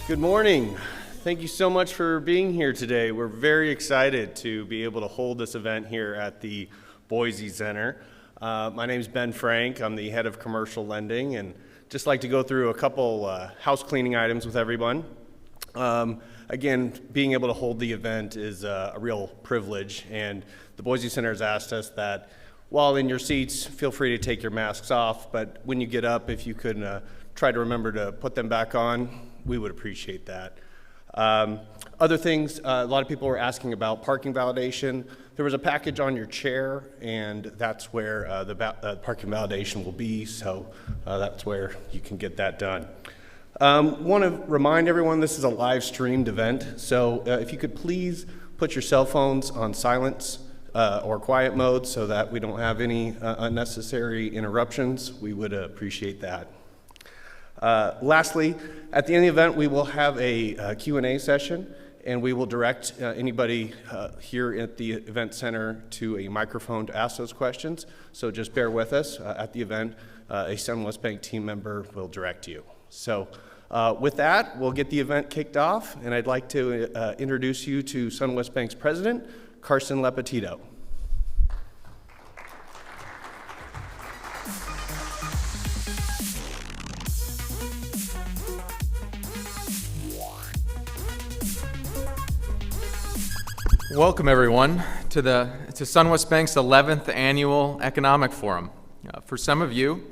Good morning. Thank you so much for being here today. We're very excited to be able to hold this event here at the Boise Center. My name is Ben Frank. I'm the head of commercial lending, and just like to go through a couple house cleaning items with everyone. Again, being able to hold the event is a real privilege, and the Boise Center has asked us that while in your seats, feel free to take your masks off, but when you get up, if you could try to remember to put them back on, we would appreciate that. Other things, a lot of people were asking about parking validation. There was a package on your chair, and that's where the parking validation will be, so that's where you can get that done. Want to remind everyone this is a live streamed event, so if you could please put your cell phones on silence or quiet mode so that we don't have any unnecessary interruptions, we would appreciate that. Lastly, at the end of the event, we will have a Q&A session, and we will direct anybody here at the event center to a microphone to ask those questions. So just bear with us. At the event, a Sunwest Bank team member will direct you. So with that, we'll get the event kicked off, and I'd like to introduce you to Sunwest Bank's president, Carson Lepetito. Welcome, everyone, to Sunwest Bank's 11th Annual Economic Forum. For some of you,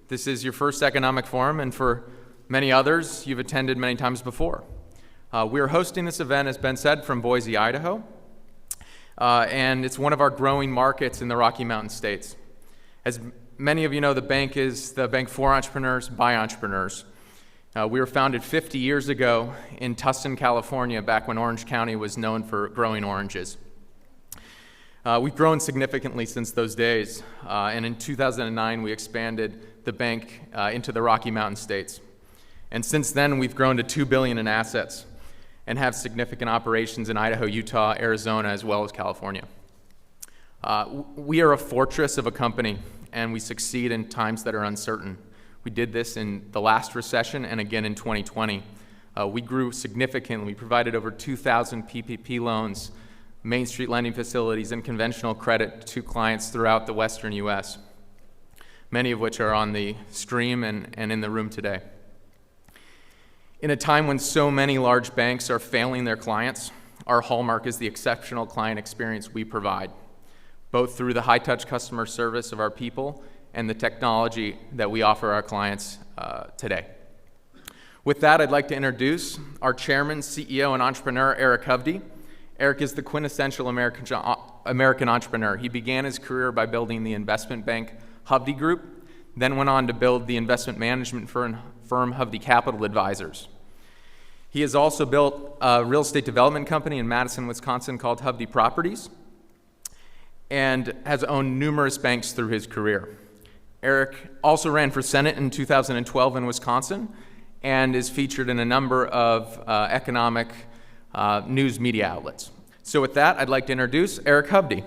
this is your first economic forum, and for many others, you've attended many times before. We are hosting this event, as Ben said, from Boise, Idaho, and it's one of our growing markets in the Rocky Mountain states. As many of you know, the bank is the bank for entrepreneurs, by entrepreneurs. We were founded 50 years ago in Tustin, California, back when Orange County was known for growing oranges. We've grown significantly since those days, and in 2009 we expanded the bank into the Rocky Mountain states. And since then we've grown to $2 billion in assets and have significant operations in Idaho, Utah, Arizona, as well as California. We are a fortress of a company, and we succeed in times that are uncertain. We did this in the last recession and again in 2020. We grew significantly. We provided over 2,000 PPP loans, Main Street lending facilities, and conventional credit to clients throughout the western U.S., many of which are on the stream and in the room today. In a time when so many large banks are failing their clients, our hallmark is the exceptional client experience we provide, both through the high-touch customer service of our people and the technology that we offer our clients today. With that, I'd like to introduce our chairman, CEO, and entrepreneur, Eric Hovde. Eric is the quintessential American entrepreneur. He began his career by building the investment bank Hovde Group, then went on to build the investment management firm Hovde Capital Advisors. He has also built a real estate development company in Madison, Wisconsin called Hovde Properties, and has owned numerous banks through his career. Eric also ran for Senate in 2012 in Wisconsin and is featured in a number of economic news media outlets. So with that, I'd like to introduce Eric Hovde.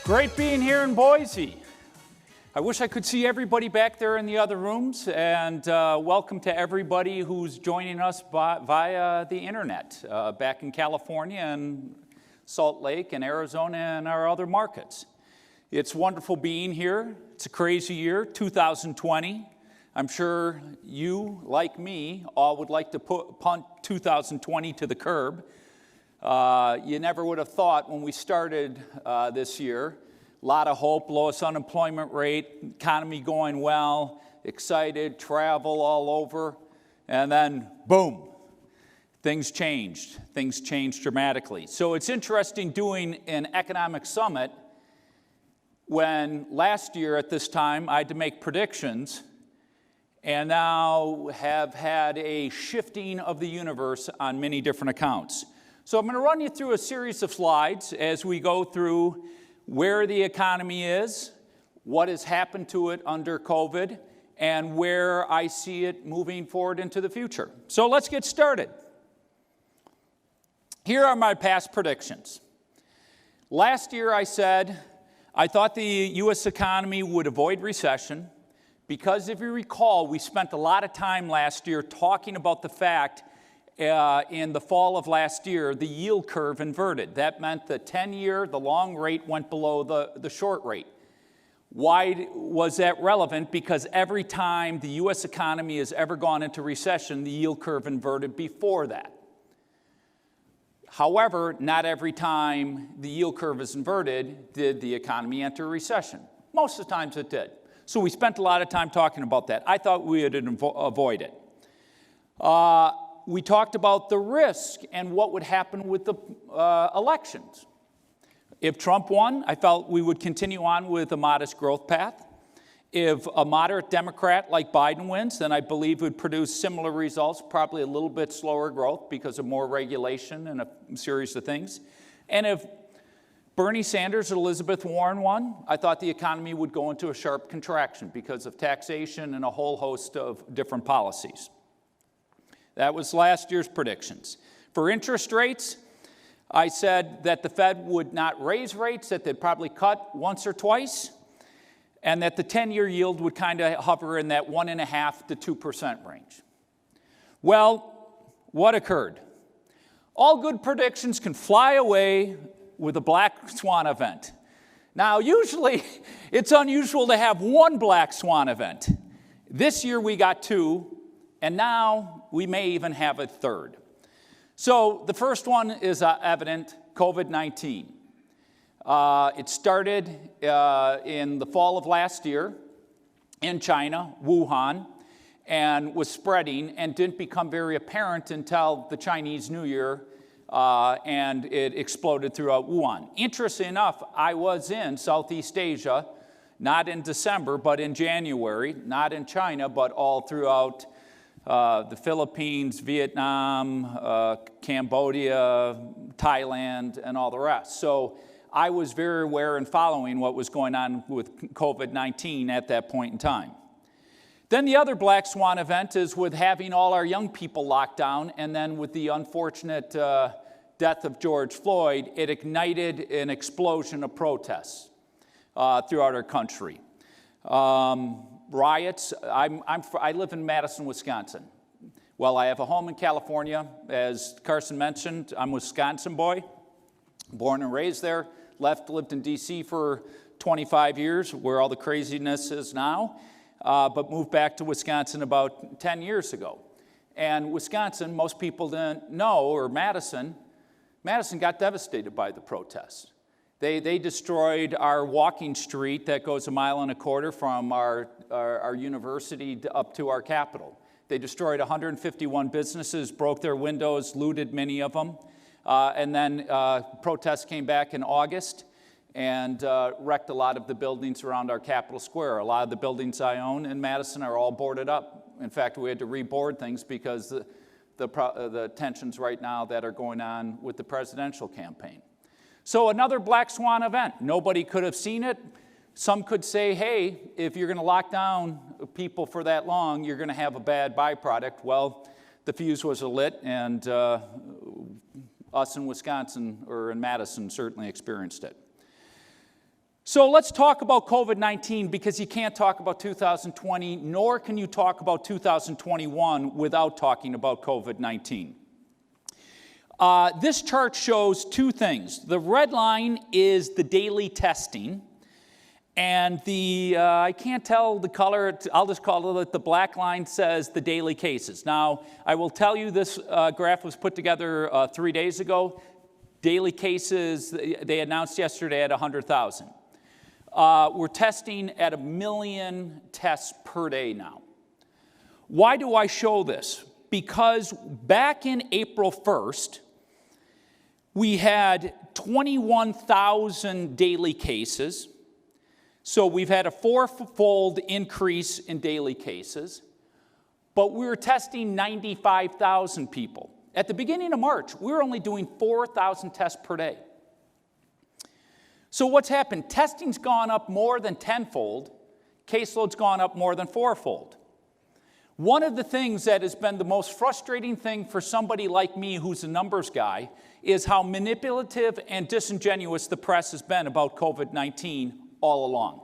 Great being here in Boise. I wish I could see everybody back there in the other rooms, and welcome to everybody who's joining us via the internet back in California and Salt Lake and Arizona and our other markets. It's wonderful being here. It's a crazy year, 2020. I'm sure you, like me, all would like to punt 2020 to the curb. You never would have thought when we started this year. A lot of hope, lowest unemployment rate, economy going well, excited, travel all over, and then boom, things changed. Things changed dramatically. So it's interesting doing an economic summit when last year at this time I had to make predictions and now have had a shifting of the universe on many different accounts. So I'm going to run you through a series of slides as we go through where the economy is, what has happened to it under COVID, and where I see it moving forward into the future. So let's get started. Here are my past predictions. Last year I said I thought the U.S. economy would avoid recession because, if you recall, we spent a lot of time last year talking about the fact in the fall of last year, the yield curve inverted. That meant the 10-year, the long rate, went below the short rate. Why was that relevant? Because every time the U.S. economy has ever gone into recession, the yield curve inverted before that. However, not every time the yield curve is inverted did the economy enter recession. Most of the times it did. So we spent a lot of time talking about that. I thought we would avoid it. We talked about the risk and what would happen with the elections. If Trump won, I felt we would continue on with a modest growth path. If a moderate Democrat like Biden wins, then I believe would produce similar results, probably a little bit slower growth because of more regulation and a series of things. And if Bernie Sanders or Elizabeth Warren won, I thought the economy would go into a sharp contraction because of taxation and a whole host of different policies. That was last year's predictions. For interest rates, I said that the Fed would not raise rates, that they'd probably cut once or twice, and that the 10-year yield would kind of hover in that 1.5% to 2% range. Well, what occurred? All good predictions can fly away with a black swan event. Now, usually, it's unusual to have one black swan event. This year we got two, and now we may even have a third. So the first one is evident, COVID-19. It started in the fall of last year in China, Wuhan, and was spreading and didn't become very apparent until the Chinese New Year, and it exploded throughout Wuhan. Interesting enough, I was in Southeast Asia, not in December, but in January, not in China, but all throughout the Philippines, Vietnam, Cambodia, Thailand, and all the rest. So I was very aware and following what was going on with COVID-19 at that point in time. Then the other black swan event is with having all our young people locked down, and then with the unfortunate death of George Floyd, it ignited an explosion of protests throughout our country. Riots. I live in Madison, Wisconsin. Well, I have a home in California. As Carson mentioned, I'm a Wisconsin boy, born and raised there. Lived in D.C. for 25 years, where all the craziness is now, but moved back to Wisconsin about 10 years ago. And Wisconsin, most people didn't know, or Madison got devastated by the protests. They destroyed our walking street that goes 1.25 miles from our university up to our Capitol. They destroyed 151 businesses, broke their windows, looted many of them. And then protests came back in August and wrecked a lot of the buildings around our Capitol Square. A lot of the buildings I own in Madison are all boarded up. In fact, we had to reboard things because the tensions right now that are going on with the presidential campaign. So another black swan event. Nobody could have seen it. Some could say, hey, if you're going to lock down people for that long, you're going to have a bad byproduct. Well, the fuse was lit, and us in Wisconsin, or in Madison, certainly experienced it. So let's talk about COVID-19, because you can't talk about 2020, nor can you talk about 2021 without talking about COVID-19. This chart shows two things. The red line is the daily testing, and I can't tell the color, I'll just call it the black line says the daily cases. Now, I will tell you this graph was put together 3 days ago. Daily cases, they announced yesterday at 100,000. We're testing at 1 million tests per day now. Why do I show this? Because back in April 1st, we had 21,000 daily cases. So we've had a fourfold increase in daily cases, but we were testing 95,000 people. At the beginning of March, we were only doing 4,000 tests per day. So what's happened? Testing's gone up more than tenfold. Caseload's gone up more than fourfold. One of the things that has been the most frustrating thing for somebody like me who's a numbers guy is how manipulative and disingenuous the press has been about COVID-19 all along.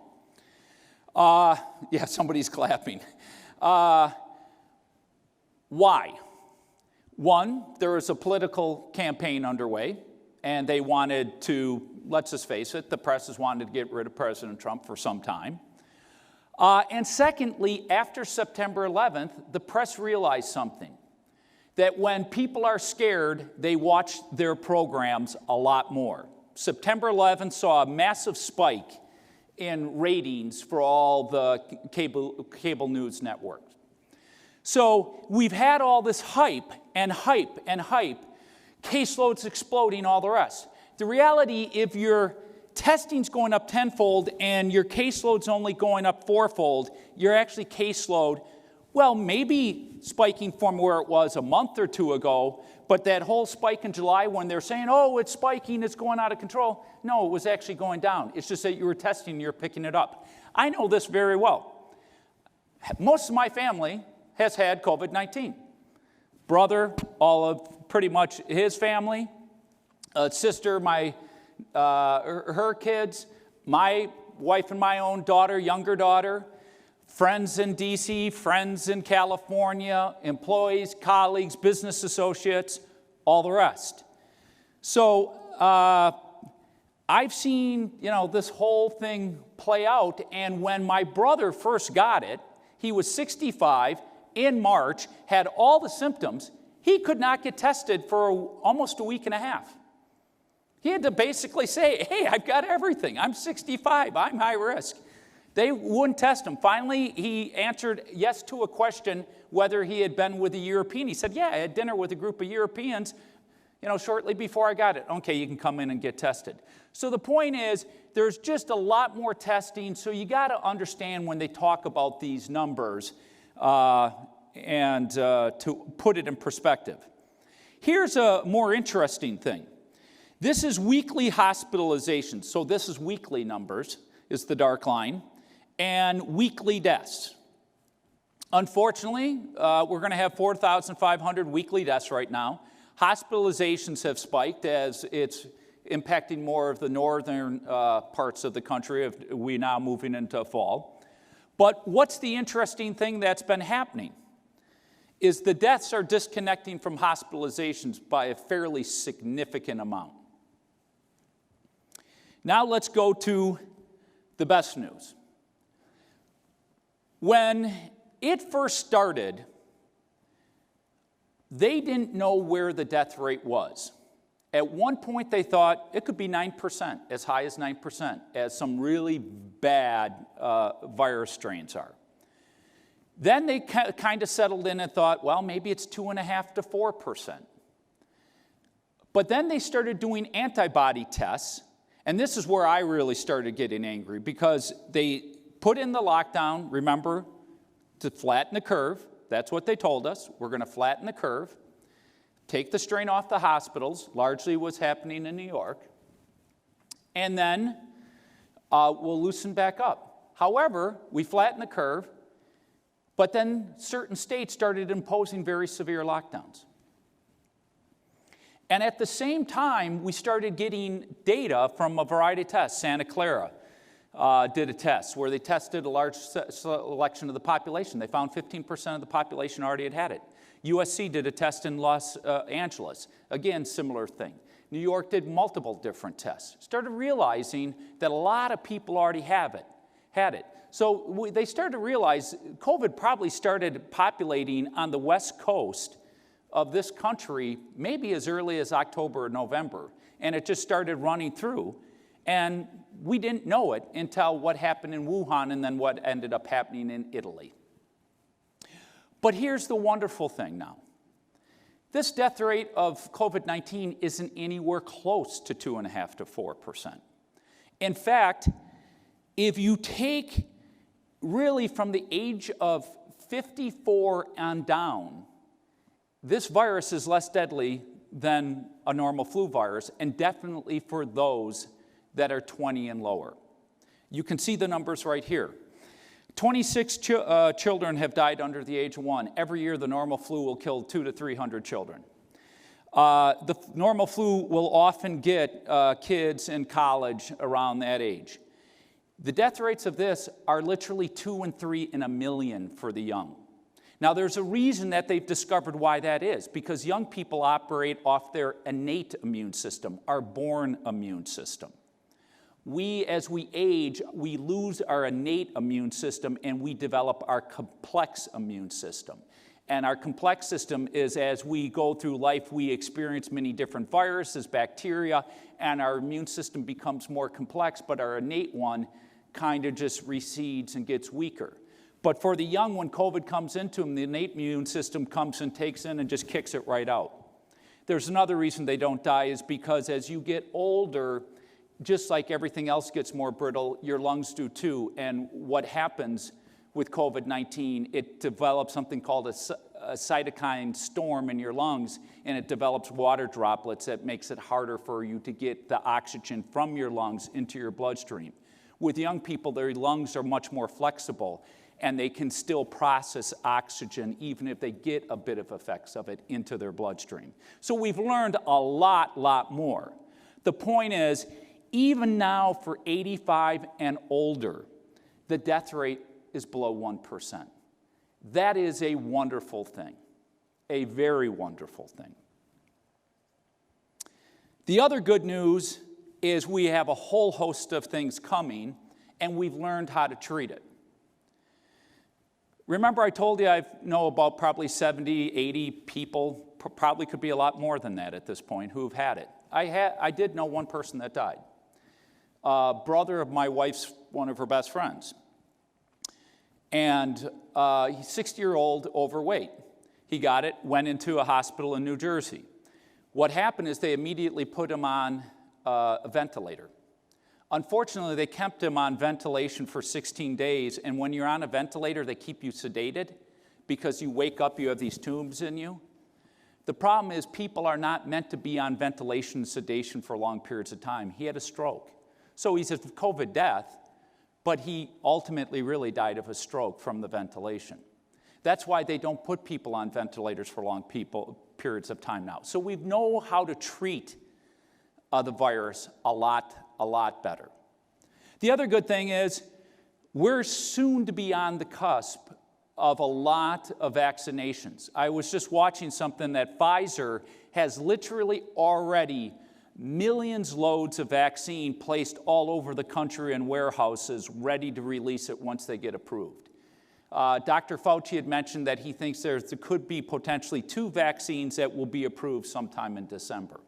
Yeah, somebody's clapping. Why? One, there was a political campaign underway, and they wanted to, let's just face it, the press has wanted to get rid of President Trump for some time. And secondly, after September 11th, the press realized something, that when people are scared, they watch their programs a lot more. September 11th saw a massive spike in ratings for all the cable news networks. So we've had all this hype and hype and hype, caseloads exploding, all the rest. The reality, if your testing's going up tenfold and your caseload's only going up fourfold, your actually caseload, well, maybe spiking from where it was a month or two ago, but that whole spike in July when they're saying, oh, it's spiking, it's going out of control. No, it was actually going down. It's just that you were testing and you're picking it up. I know this very well. Most of my family has had COVID-19. Brother, all of pretty much his family, sister, her kids, my wife and my own daughter, younger daughter, friends in DC, friends in California, employees, colleagues, business associates, all the rest. So I've seen, this whole thing play out, and when my brother first got it, he was 65 in March, had all the symptoms. He could not get tested for almost a week and a half. He had to basically say, hey, I've got everything. I'm 65. I'm high risk. They wouldn't test him. Finally, he answered yes to a question whether he had been with a European. He said, yeah, I had dinner with a group of Europeans, shortly before I got it. Okay, you can come in and get tested. So the point is, there's just a lot more testing, so you got to understand when they talk about these numbers and to put it in perspective. Here's a more interesting thing. This is weekly hospitalizations. So this is weekly numbers, is the dark line, and weekly deaths. Unfortunately, we're going to have 4,500 weekly deaths right now. Hospitalizations have spiked as it's impacting more of the northern parts of the country. We're now moving into fall. But what's the interesting thing that's been happening is the deaths are disconnecting from hospitalizations by a fairly significant amount. Now let's go to the best news. When it first started, they didn't know where the death rate was. At one point, they thought it could be 9%, as high as 9%, as some really bad virus strains are. Then they kind of settled in and thought, well, maybe it's 2.5% to 4%. But then they started doing antibody tests, and this is where I really started getting angry, because they put in the lockdown, remember, to flatten the curve. That's what they told us. We're going to flatten the curve, take the strain off the hospitals, largely what's happening in New York, and then we'll loosen back up. However, we flattened the curve, but then certain states started imposing very severe lockdowns. And at the same time, we started getting data from a variety of tests. Santa Clara did a test where they tested a large selection of the population. They found 15% of the population already had it. USC did a test in Los Angeles. Again, similar thing. New York did multiple different tests. Started realizing that a lot of people already had it. So they started to realize COVID probably started populating on the West Coast of this country maybe as early as October or November. And it just started running through. And we didn't know it until what happened in Wuhan and then what ended up happening in Italy. But here's the wonderful thing now. This death rate of COVID-19 isn't anywhere close to 2.5% to 4%. In fact, if you take really from the age of 54 on down, this virus is less deadly than a normal flu virus, and definitely for those that are 20 and lower. You can see the numbers right here. 26 children have died under the age of 1. Every year, the normal flu will kill 200 to 300 children. The normal flu will often get kids in college around that age. The death rates of this are literally 2 and 3 in a million for the young. Now, there's a reason that they've discovered why that is, because young people operate off their innate immune system, our born immune system. As we age, we lose our innate immune system and we develop our complex immune system. And our complex system is, as we go through life, we experience many different viruses, bacteria, and our immune system becomes more complex, but our innate one kind of just recedes and gets weaker. But for the young, when COVID comes into them, the innate immune system comes and takes in and just kicks it right out. There's another reason they don't die is because as you get older, just like everything else gets more brittle, your lungs do too. And what happens with COVID-19, it develops something called a cytokine storm in your lungs, and it develops water droplets that makes it harder for you to get the oxygen from your lungs into your bloodstream. With young people, their lungs are much more flexible, and they can still process oxygen even if they get a bit of effects of it into their bloodstream. So we've learned a lot more. The point is, even now for 85 and older, the death rate is below 1%. That is a wonderful thing, a very wonderful thing. The other good news is we have a whole host of things coming, and we've learned how to treat it. Remember I told you I know about probably 70, 80 people, probably could be a lot more than that at this point, who've had it. I did know one person that died. Brother of my wife's, one of her best friends. And he's 60-year-old, overweight. He got it, went into a hospital in New Jersey. What happened is they immediately put him on a ventilator. Unfortunately, they kept him on ventilation for 16 days, and when you're on a ventilator, they keep you sedated because you wake up, you have these tubes in you. The problem is people are not meant to be on ventilation and sedation for long periods of time. He had a stroke. So he's a COVID death, but he ultimately really died of a stroke from the ventilation. That's why they don't put people on ventilators for long periods of time now. So we know how to treat the virus a lot better. The other good thing is we're soon to be on the cusp of a lot of vaccinations. I was just watching something that Pfizer has literally already millions loads of vaccine placed all over the country in warehouses ready to release it once they get approved. Dr. Fauci had mentioned that he thinks there could be potentially 2 vaccines that will be approved sometime in December.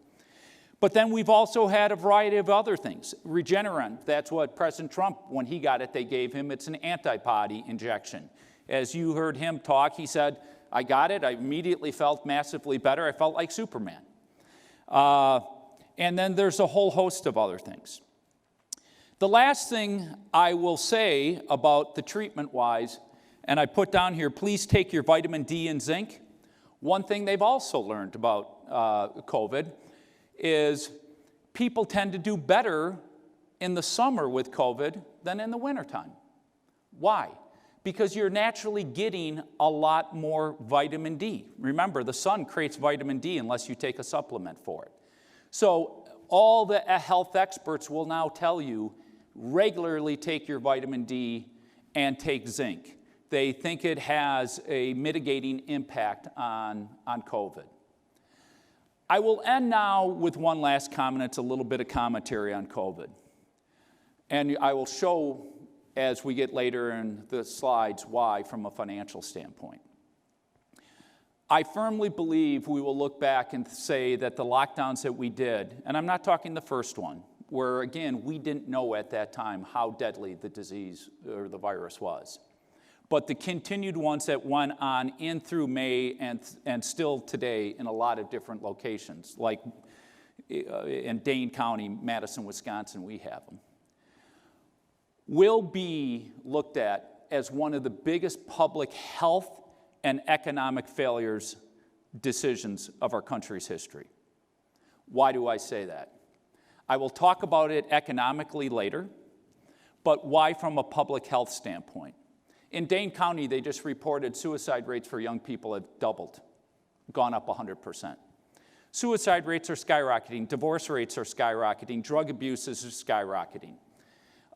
But then we've also had a variety of other things. Regeneron, that's what President Trump, when he got it, they gave him. It's an antibody injection. As you heard him talk, he said, I got it. I immediately felt massively better. I felt like Superman. And then there's a whole host of other things. The last thing I will say about the treatment-wise, and I put down here, please take your vitamin D and zinc. One thing they've also learned about COVID is people tend to do better in the summer with COVID than in the wintertime. Why? Because you're naturally getting a lot more vitamin D. Remember, the sun creates vitamin D unless you take a supplement for it. So all the health experts will now tell you, regularly take your vitamin D and take zinc. They think it has a mitigating impact on COVID. I will end now with one last comment. It's a little bit of commentary on COVID. And I will show, as we get later in the slides, why from a financial standpoint. I firmly believe we will look back and say that the lockdowns that we did, and I'm not talking the first one, where again, we didn't know at that time how deadly the disease or the virus was. But the continued ones that went on in through May and still today in a lot of different locations, like in Dane County, Madison, Wisconsin, we have them, will be looked at as one of the biggest public health and economic failures decisions of our country's history. Why do I say that? I will talk about it economically later, but why from a public health standpoint? In Dane County, they just reported suicide rates for young people have doubled, gone up 100%. Suicide rates are skyrocketing, divorce rates are skyrocketing, drug abuse is skyrocketing.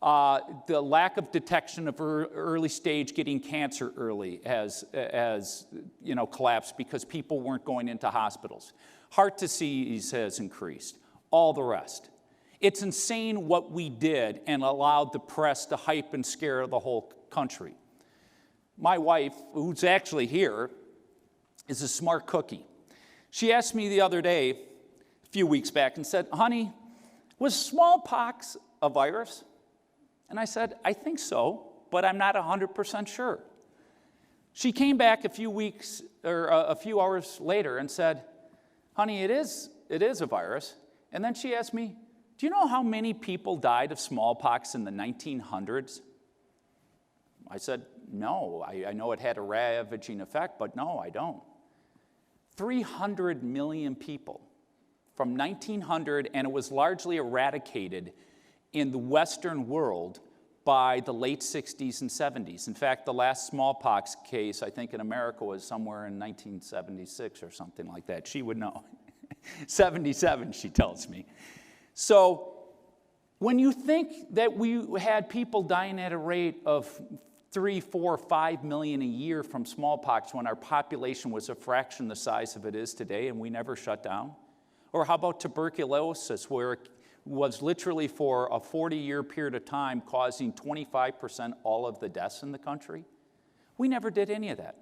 The lack of detection of early stage getting cancer early has collapsed because people weren't going into hospitals. Heart disease has increased, all the rest. It's insane what we did and allowed the press to hype and scare the whole country. My wife, who's actually here, is a smart cookie. She asked me the other day, a few weeks back, and said, "Honey, was smallpox a virus?" And I said, "I think so, but I'm not 100% sure." She came back a few hours later and said, "Honey, it is a virus." And then she asked me, "Do you know how many people died of smallpox in the 1900s?" I said, "No, I know it had a ravaging effect, but no, I don't." 300 million people from 1900, and it was largely eradicated in the Western world by the late 60s and 70s. In fact, the last smallpox case, I think, in America was somewhere in 1976 or something like that. She would know. 77, she tells me. So when you think that we had people dying at a rate of 3, 4, 5 million a year from smallpox when our population was a fraction the size of it is today and we never shut down? Or how about tuberculosis, where it was literally for a 40-year period of time causing 25% all of the deaths in the country? We never did any of that.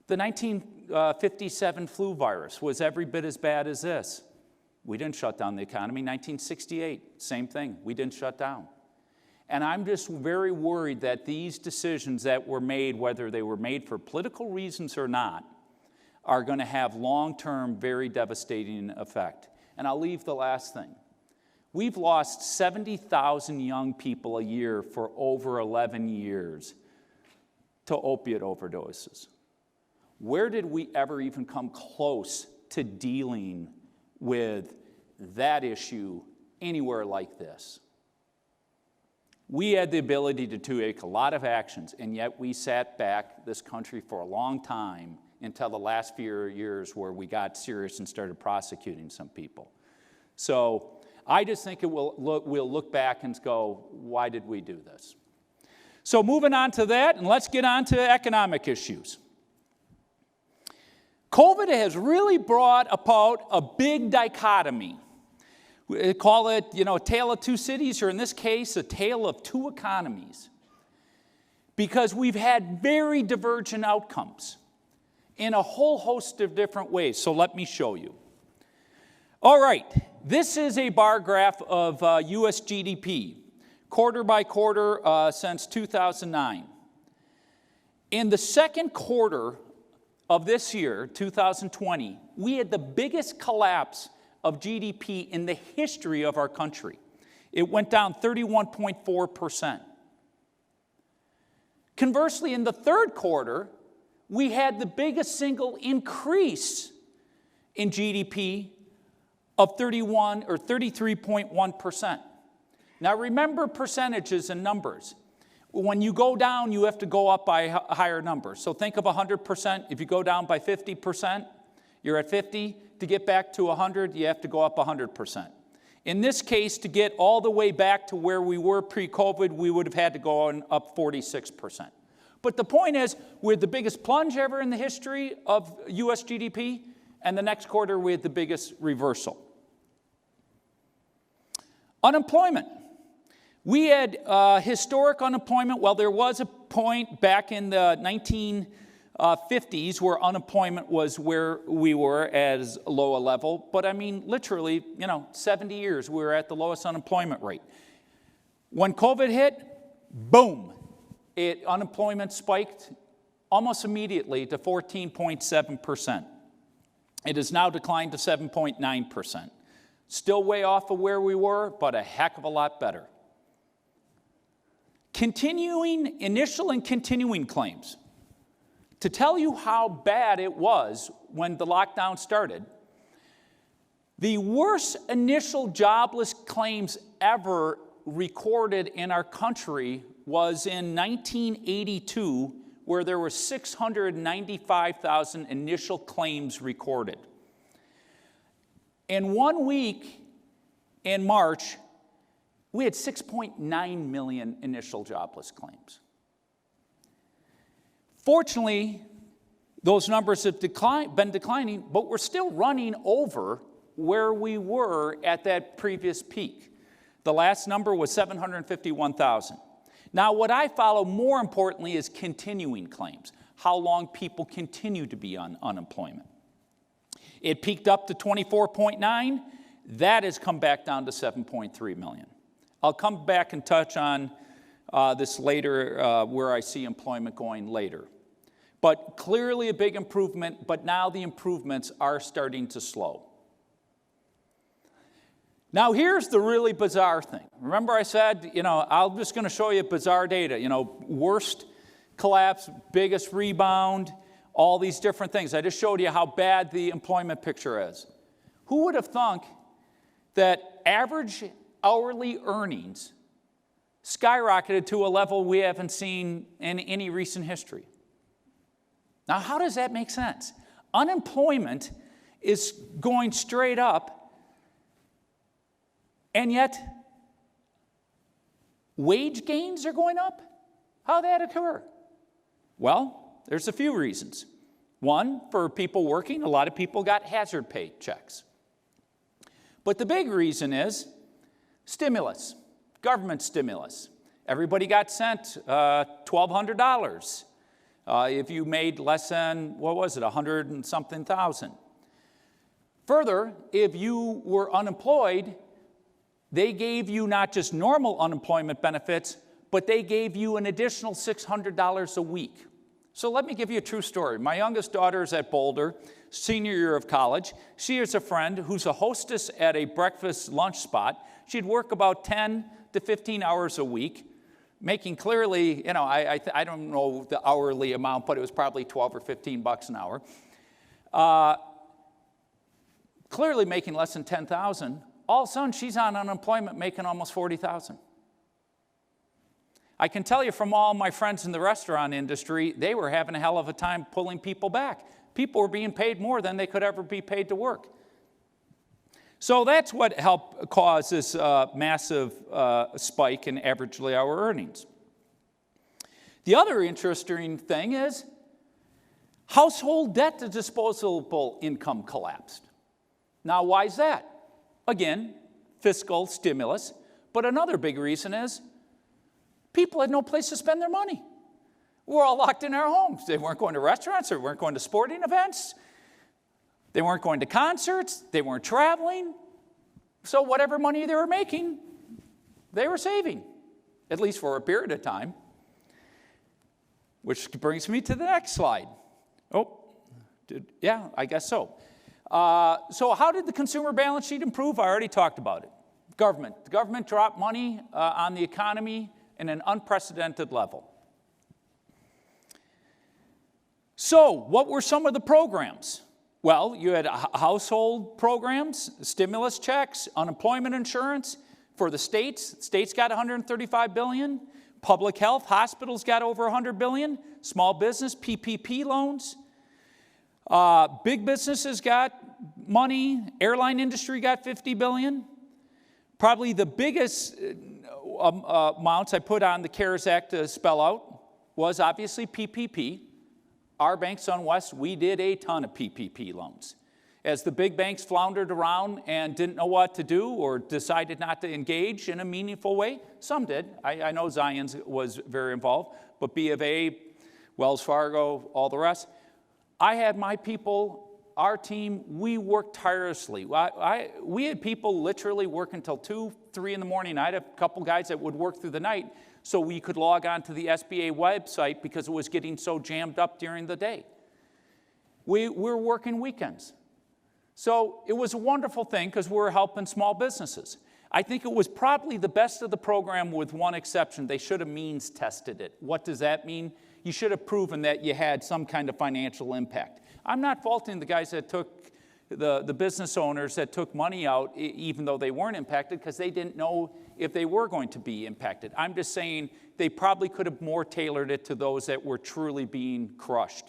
The 1957 flu virus was every bit as bad as this. We didn't shut down the economy. 1968, same thing. We didn't shut down. And I'm just very worried that these decisions that were made, whether they were made for political reasons or not, are going to have long-term, very devastating effect. And I'll leave the last thing. We've lost 70,000 young people a year for over 11 years to opiate overdoses. Where did we ever even come close to dealing with that issue anywhere like this? We had the ability to take a lot of actions, and yet we sat back this country for a long time until the last few years where we got serious and started prosecuting some people. So I just think we'll look back and go, why did we do this? So moving on to that, and let's get on to economic issues. COVID has really brought about a big dichotomy. We call it, a tale of two cities, or in this case, a tale of two economies. Because we've had very divergent outcomes in a whole host of different ways. So let me show you. All right, this is a bar graph of U.S. GDP, quarter by quarter since 2009. In the second quarter of this year, 2020, we had the biggest collapse of GDP in the history of our country. It went down 31.4%. Conversely, in the third quarter, we had the biggest single increase in GDP of 33.1%. Now remember percentages and numbers. When you go down, you have to go up by a higher number. So think of 100%. If you go down by 50%, you're at 50. To get back to 100, you have to go up 100%. In this case, to get all the way back to where we were pre-COVID, we would have had to go on up 46%. But the point is, we're the biggest plunge ever in the history of U.S. GDP, and the next quarter we had the biggest reversal. Unemployment. We had historic unemployment. Well, there was a point back in the 1950s where unemployment was where we were as low a level. But I mean, literally, 70 years, we were at the lowest unemployment rate. When COVID hit, boom, unemployment spiked almost immediately to 14.7%. It has now declined to 7.9%. Still way off of where we were, but a heck of a lot better. Initial and continuing claims. To tell you how bad it was when the lockdown started, the worst initial jobless claims ever recorded in our country was in 1982, where there were 695,000 initial claims recorded. In 1 week in March, we had 6.9 million initial jobless claims. Fortunately, those numbers have been declining, but we're still running over where we were at that previous peak. The last number was 751,000. Now, what I follow more importantly is continuing claims, how long people continue to be on unemployment. It peaked up to 24.9. That has come back down to 7.3 million. I'll come back and touch on this later, where I see employment going later. But clearly a big improvement, but now the improvements are starting to slow. Now here's the really bizarre thing. Remember I said, I'm just going to show you bizarre data, worst collapse, biggest rebound, all these different things. I just showed you how bad the employment picture is. Who would have thunk that average hourly earnings skyrocketed to a level we haven't seen in any recent history? Now, how does that make sense? Unemployment is going straight up, and yet wage gains are going up? How did that occur? Well, there's a few reasons. One, for people working, a lot of people got hazard pay checks. But the big reason is stimulus, government stimulus. Everybody got sent $1,200 if you made less than, 100 and something thousand. Further, if you were unemployed, they gave you not just normal unemployment benefits, but they gave you an additional $600 a week. So let me give you a true story. My youngest daughter is at Boulder, senior year of college. She has a friend who's a hostess at a breakfast lunch spot. She'd work about 10 to 15 hours a week, making clearly, I don't know the hourly amount, but it was probably 12 or 15 bucks an hour. Clearly making less than 10,000. All of a sudden, she's on unemployment making almost 40,000. I can tell you from all my friends in the restaurant industry, they were having a hell of a time pulling people back. People were being paid more than they could ever be paid to work. So that's what helped cause this massive spike in average hour earnings. The other interesting thing is household debt to disposable income collapsed. Now, why is that? Again, fiscal stimulus. But another big reason is people had no place to spend their money. We're all locked in our homes. They weren't going to restaurants. They weren't going to sporting events. They weren't going to concerts. They weren't traveling. So whatever money they were making, they were saving, at least for a period of time. Which brings me to the next slide. Yeah, I guess so. So how did the consumer balance sheet improve? I already talked about it. Government. The government dropped money on the economy in an unprecedented level. So what were some of the programs? Well, you had household programs, stimulus checks, unemployment insurance. For the states, states got $135 billion. Public health, hospitals got over $100 billion. Small business, PPP loans. Big businesses got money. Airline industry got $50 billion. Probably the biggest amounts I put on the CARES Act to spell out was obviously PPP. Our bank, Sunwest, we did a ton of PPP loans. As the big banks floundered around and didn't know what to do or decided not to engage in a meaningful way, some did. I know Zions was very involved, but B of A, Wells Fargo, all the rest. I had my people, our team, we worked tirelessly. We had people literally work until 2, 3 in the morning. I had a couple guys that would work through the night so we could log on to the SBA website because it was getting so jammed up during the day. We were working weekends. So it was a wonderful thing because we were helping small businesses. I think it was probably the best of the program with one exception. They should have means tested it. What does that mean? You should have proven that you had some kind of financial impact. I'm not faulting the guys that took, the business owners that took money out even though they weren't impacted because they didn't know if they were going to be impacted. I'm just saying they probably could have more tailored it to those that were truly being crushed.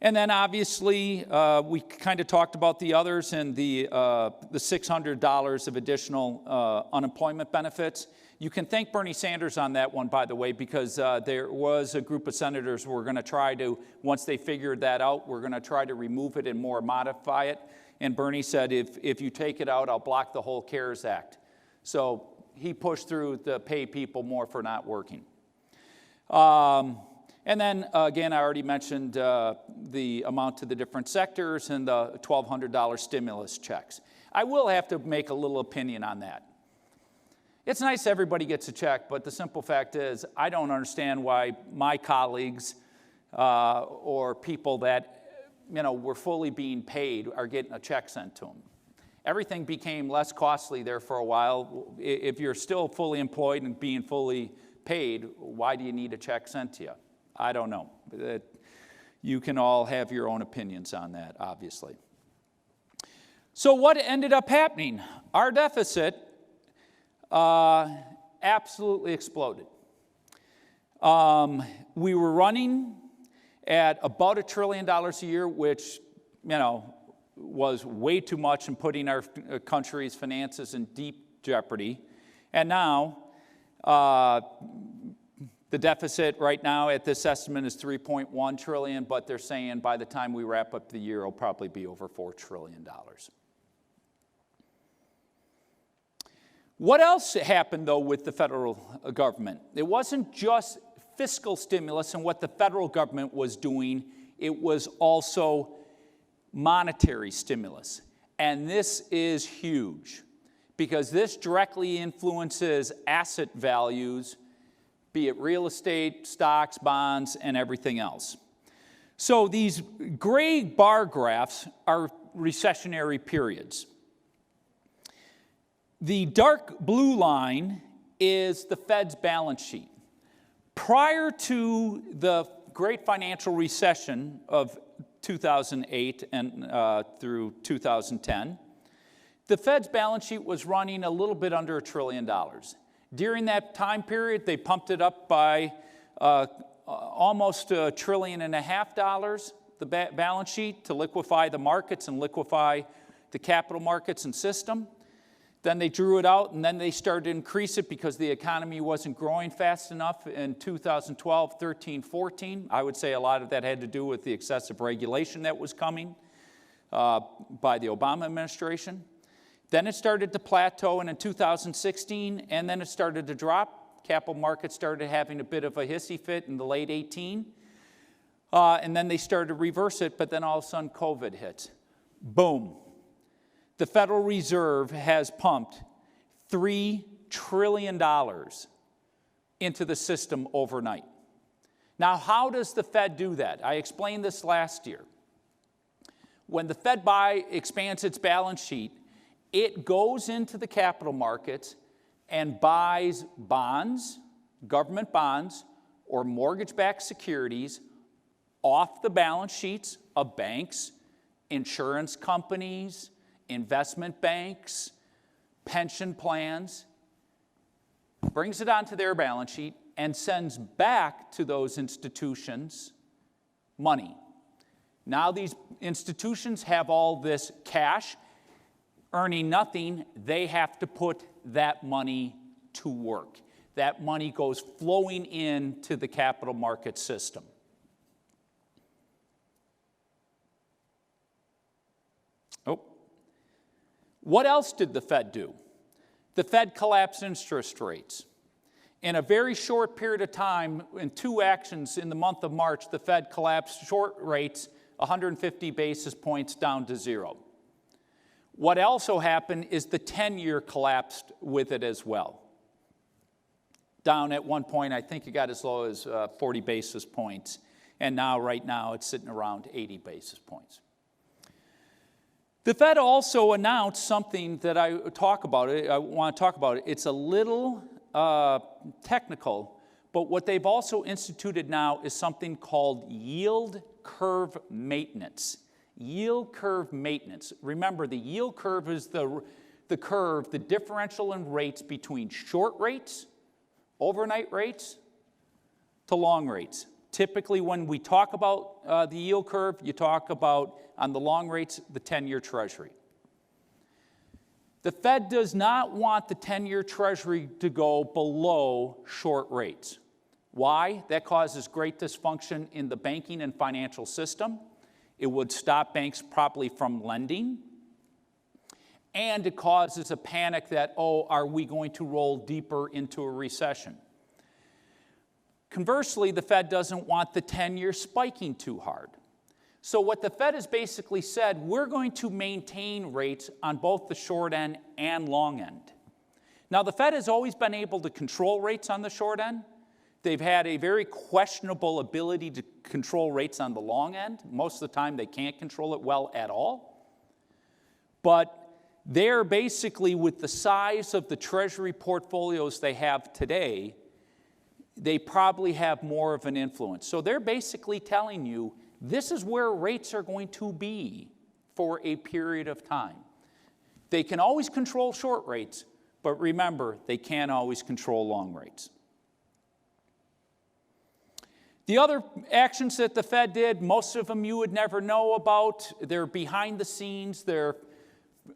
And then obviously, we kind of talked about the others and the $600 of additional unemployment benefits. You can thank Bernie Sanders on that one, by the way, because there was a group of senators who were going to try to, once they figured that out, we're going to try to remove it and more modify it. And Bernie said, if you take it out, I'll block the whole CARES Act. So he pushed through to pay people more for not working. And then, again, I already mentioned the amount to the different sectors and the $1,200 stimulus checks. I will have to make a little opinion on that. It's nice everybody gets a check, but the simple fact is I don't understand why my colleagues or people that were fully being paid are getting a check sent to them. Everything became less costly there for a while. If you're still fully employed and being fully paid, why do you need a check sent to you? I don't know. You can all have your own opinions on that, obviously. So what ended up happening? Our deficit absolutely exploded. We were running at about $1 trillion a year, which, was way too much and putting our country's finances in deep jeopardy. And now, the deficit right now at this estimate is $3.1 trillion, but they're saying by the time we wrap up the year, it'll probably be over $4 trillion. What else happened, though, with the federal government? It wasn't just fiscal stimulus and what the federal government was doing. It was also monetary stimulus. And this is huge because this directly influences asset values, be it real estate, stocks, bonds, and everything else. So these gray bar graphs are recessionary periods. The dark blue line is the Fed's balance sheet. Prior to the great financial recession of 2008 and through 2010, the Fed's balance sheet was running a little bit under $1 trillion. During that time period, they pumped it up by almost $1.5 trillion, the balance sheet, to liquefy the markets and liquefy the capital markets and system. Then they drew it out, and then they started to increase it because the economy wasn't growing fast enough in 2012, 13, 14. I would say a lot of that had to do with the excessive regulation that was coming by the Obama administration. Then it started to plateau, and in 2016, and then it started to drop. Capital markets started having a bit of a hissy fit in the late 18. And then they started to reverse it, but then all of a sudden COVID hits. Boom. The Federal Reserve has pumped $3 trillion into the system overnight. Now, how does the Fed do that? I explained this last year. When the Fed expands its balance sheet, it goes into the capital markets and buys bonds, government bonds, or mortgage-backed securities off the balance sheets of banks, insurance companies, investment banks, pension plans, brings it onto their balance sheet and sends back to those institutions money. Now these institutions have all this cash earning nothing. They have to put that money to work. That money goes flowing into the capital market system. What else did the Fed do? The Fed collapsed interest rates. In a very short period of time, in 2 actions in the month of March, the Fed collapsed short rates 150 basis points down to 0. What also happened is the 10-year collapsed with it as well. Down at one point, I think it got as low as 40 basis points, and now, right now, it's sitting around 80 basis points. The Fed also announced something that I want to talk about. It's a little technical, but what they've also instituted now is something called yield curve maintenance. Yield curve maintenance. Remember, the yield curve is the curve, the differential in rates between short rates, overnight rates, to long rates. Typically, when we talk about the yield curve, you talk about, on the long rates, the 10-year Treasury. The Fed does not want the 10-year Treasury to go below short rates. Why? That causes great dysfunction in the banking and financial system. It would stop banks probably from lending. And it causes a panic that, oh, are we going to roll deeper into a recession? Conversely, the Fed doesn't want the 10-year spiking too hard. So what the Fed has basically said, we're going to maintain rates on both the short end and long end. Now, the Fed has always been able to control rates on the short end. They've had a very questionable ability to control rates on the long end. Most of the time, they can't control it well at all. But they're basically, with the size of the Treasury portfolios they have today, they probably have more of an influence. So they're basically telling you, this is where rates are going to be for a period of time. They can always control short rates, but remember, they can't always control long rates. The other actions that the Fed did, most of them you would never know about. They're behind the scenes. They're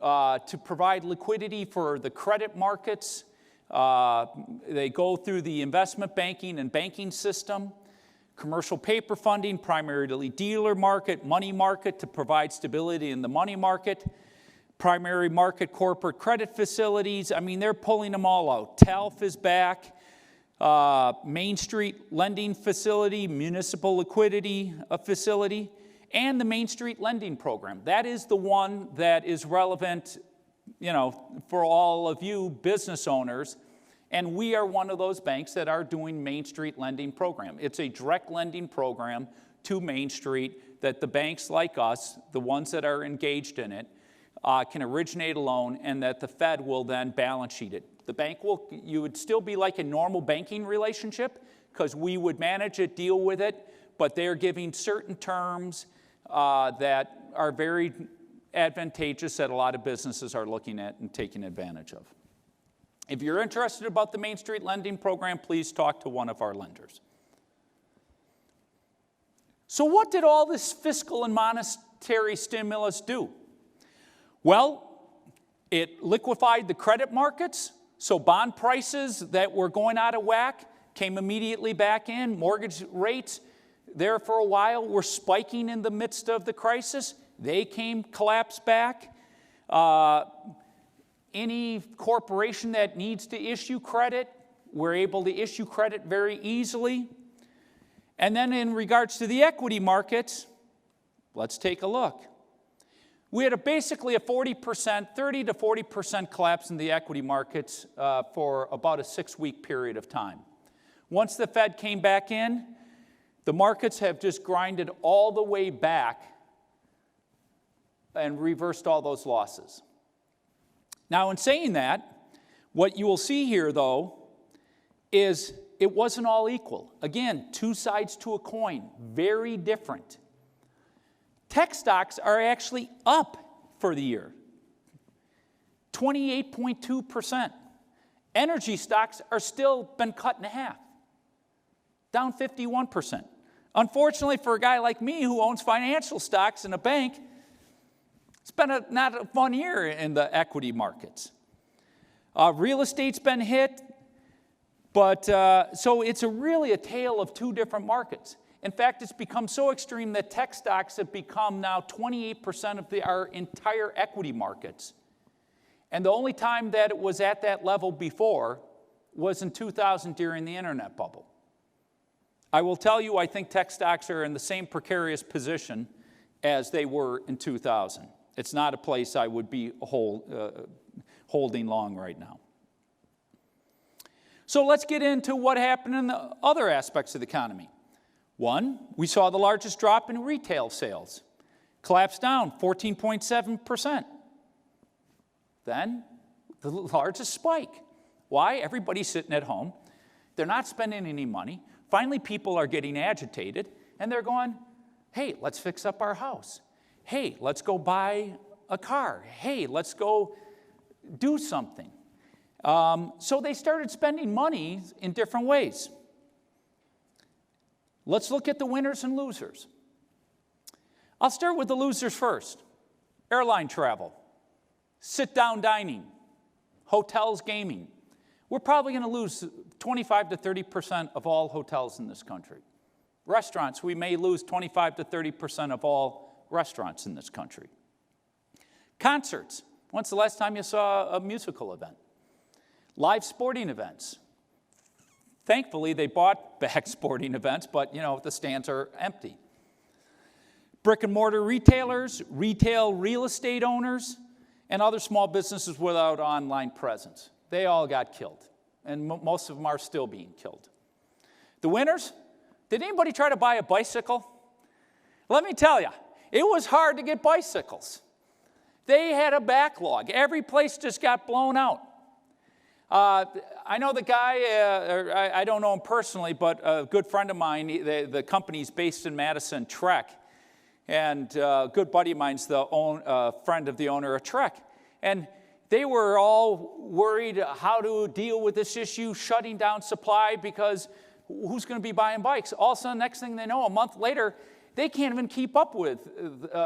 to provide liquidity for the credit markets. They go through the investment banking and banking system, commercial paper funding, primarily dealer market, money market to provide stability in the money market, primary market corporate credit facilities. I mean, they're pulling them all out. TALF is back, Main Street lending facility, municipal liquidity facility, and the Main Street lending program. That is the one that is relevant, for all of you business owners. And we are one of those banks that are doing Main Street lending program. It's a direct lending program to Main Street that the banks like us, the ones that are engaged in it, can originate a loan, and that the Fed will then balance sheet it. The bank you would still be like a normal banking relationship because we would manage it, deal with it, but they're giving certain terms that are very advantageous that a lot of businesses are looking at and taking advantage of. If you're interested about the Main Street lending program, please talk to one of our lenders. So what did all this fiscal and monetary stimulus do? Well, it liquefied the credit markets, so bond prices that were going out of whack came immediately back in. Mortgage rates there for a while were spiking in the midst of the crisis. They collapsed back. Any corporation that needs to issue credit, we're able to issue credit very easily. And then in regards to the equity markets, let's take a look. We had basically a 30 to 40% collapse in the equity markets for about a 6-week period of time. Once the Fed came back in, the markets have just grinded all the way back and reversed all those losses. Now, in saying that, what you will see here, though, is it wasn't all equal. Again, two sides to a coin, very different. Tech stocks are actually up for the year, 28.2%. Energy stocks are still been cut in half, down 51%. Unfortunately, for a guy like me who owns financial stocks in a bank, it's been not a fun year in the equity markets. Real estate's been hit, but so it's really a tale of two different markets. In fact, it's become so extreme that tech stocks have become now 28% of our entire equity markets. And the only time that it was at that level before was in 2000 during the internet bubble. I will tell you, I think tech stocks are in the same precarious position as they were in 2000. It's not a place I would be holding long right now. So let's get into what happened in the other aspects of the economy. One, we saw the largest drop in retail sales, collapsed down 14.7%. Then the largest spike. Why? Everybody's sitting at home. They're not spending any money. Finally, people are getting agitated, and they're going, hey, let's fix up our house. Hey, let's go buy a car. Hey, let's go do something. So they started spending money in different ways. Let's look at the winners and losers. I'll start with the losers first. Airline travel, sit-down dining, hotels, gaming. We're probably going to lose 25 to 30% of all hotels in this country. Restaurants, we may lose 25 to 30% of all restaurants in this country. Concerts, when's the last time you saw a musical event? Live sporting events. Thankfully, they bought back sporting events, but the stands are empty. Brick and mortar retailers, retail real estate owners, and other small businesses without online presence. They all got killed, and most of them are still being killed. The winners? Did anybody try to buy a bicycle? Let me tell you, it was hard to get bicycles. They had a backlog. Every place just got blown out. I know the guy, I don't know him personally, but a good friend of mine, the company's based in Madison, Trek, and a good buddy of mine's the friend of the owner of Trek. And they were all worried how to deal with this issue, shutting down supply, because who's going to be buying bikes? All of a sudden, next thing they know, a month later, they can't even keep up with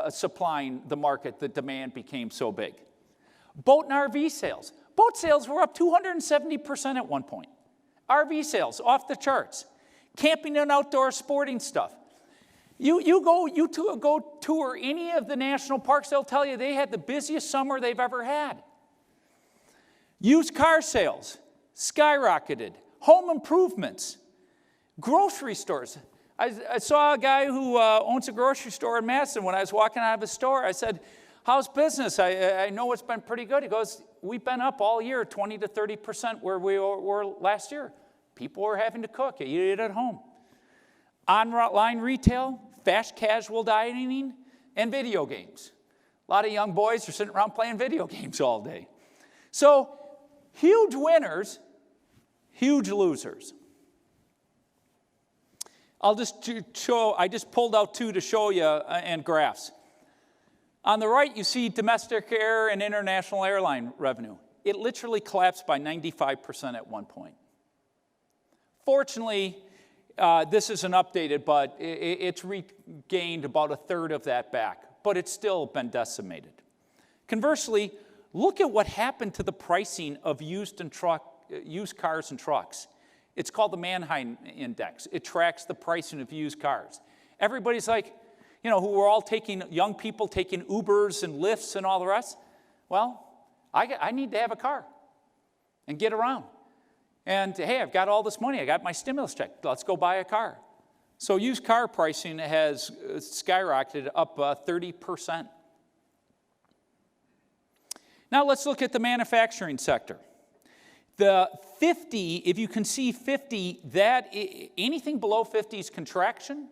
supplying the market. The demand became so big. Boat and RV sales. Boat sales were up 270% at one point. RV sales, off the charts. Camping and outdoor sporting stuff. You go tour any of the national parks, they'll tell you they had the busiest summer they've ever had. Used car sales skyrocketed. Home improvements. Grocery stores. I saw a guy who owns a grocery store in Madison. When I was walking out of his store, I said, how's business? I know it's been pretty good. He goes, we've been up all year, 20 to 30% where we were last year. People were having to cook, eat it at home. Online retail, fast casual dining, and video games. A lot of young boys are sitting around playing video games all day. So, huge winners, huge losers. I just pulled out two to show you and graphs. On the right, you see domestic air and international airline revenue. It literally collapsed by 95% at one point. Fortunately, this isn't updated, but it's regained about a third of that back, but it's still been decimated. Conversely, look at what happened to the pricing of used cars and trucks. It's called the Manheim Index. It tracks the pricing of used cars. Everybody's like, who were all young people taking Ubers and Lyfts and all the rest. Well, I need to have a car and get around. And hey, I've got all this money. I got my stimulus check. Let's go buy a car. So used car pricing has skyrocketed up 30%. Now let's look at the manufacturing sector. The 50, if you can see 50, anything below 50 is contraction.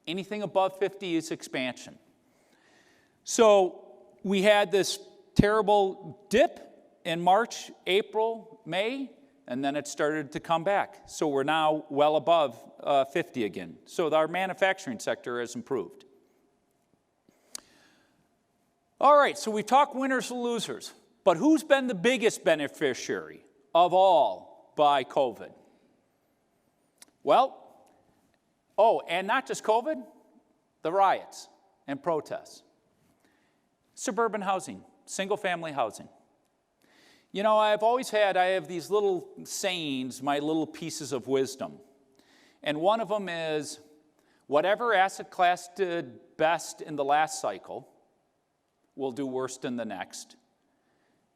Anything above 50 is expansion. So we had this terrible dip in March, April, May, and then it started to come back. So we're now well above 50 again. So our manufacturing sector has improved. All right, so we've talked winners and losers. But who's been the biggest beneficiary of all by COVID? Well, and not just COVID, the riots and protests. Suburban housing, single-family housing. I have these little sayings, my little pieces of wisdom. And one of them is, whatever asset class did best in the last cycle will do worst in the next.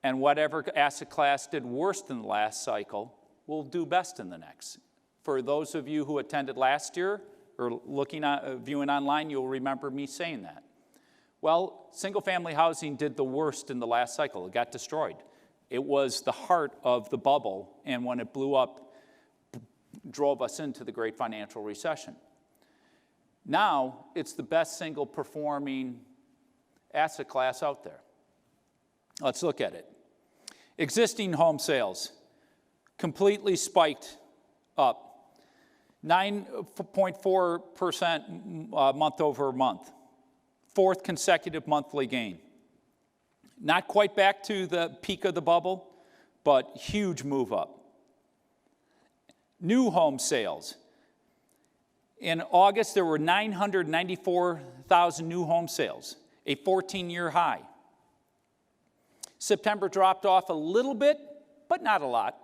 And whatever asset class did worst in the last cycle will do best in the next. For those of you who attended last year or viewing online, you'll remember me saying that. Well, single-family housing did the worst in the last cycle. It got destroyed. It was the heart of the bubble, and when it blew up, drove us into the great financial recession. Now, it's the best single-performing asset class out there. Let's look at it. Existing home sales completely spiked up. 9.4% month over month. Fourth consecutive monthly gain. Not quite back to the peak of the bubble, but huge move up. New home sales. In August, there were 994,000 new home sales, a 14-year high. September dropped off a little bit, but not a lot.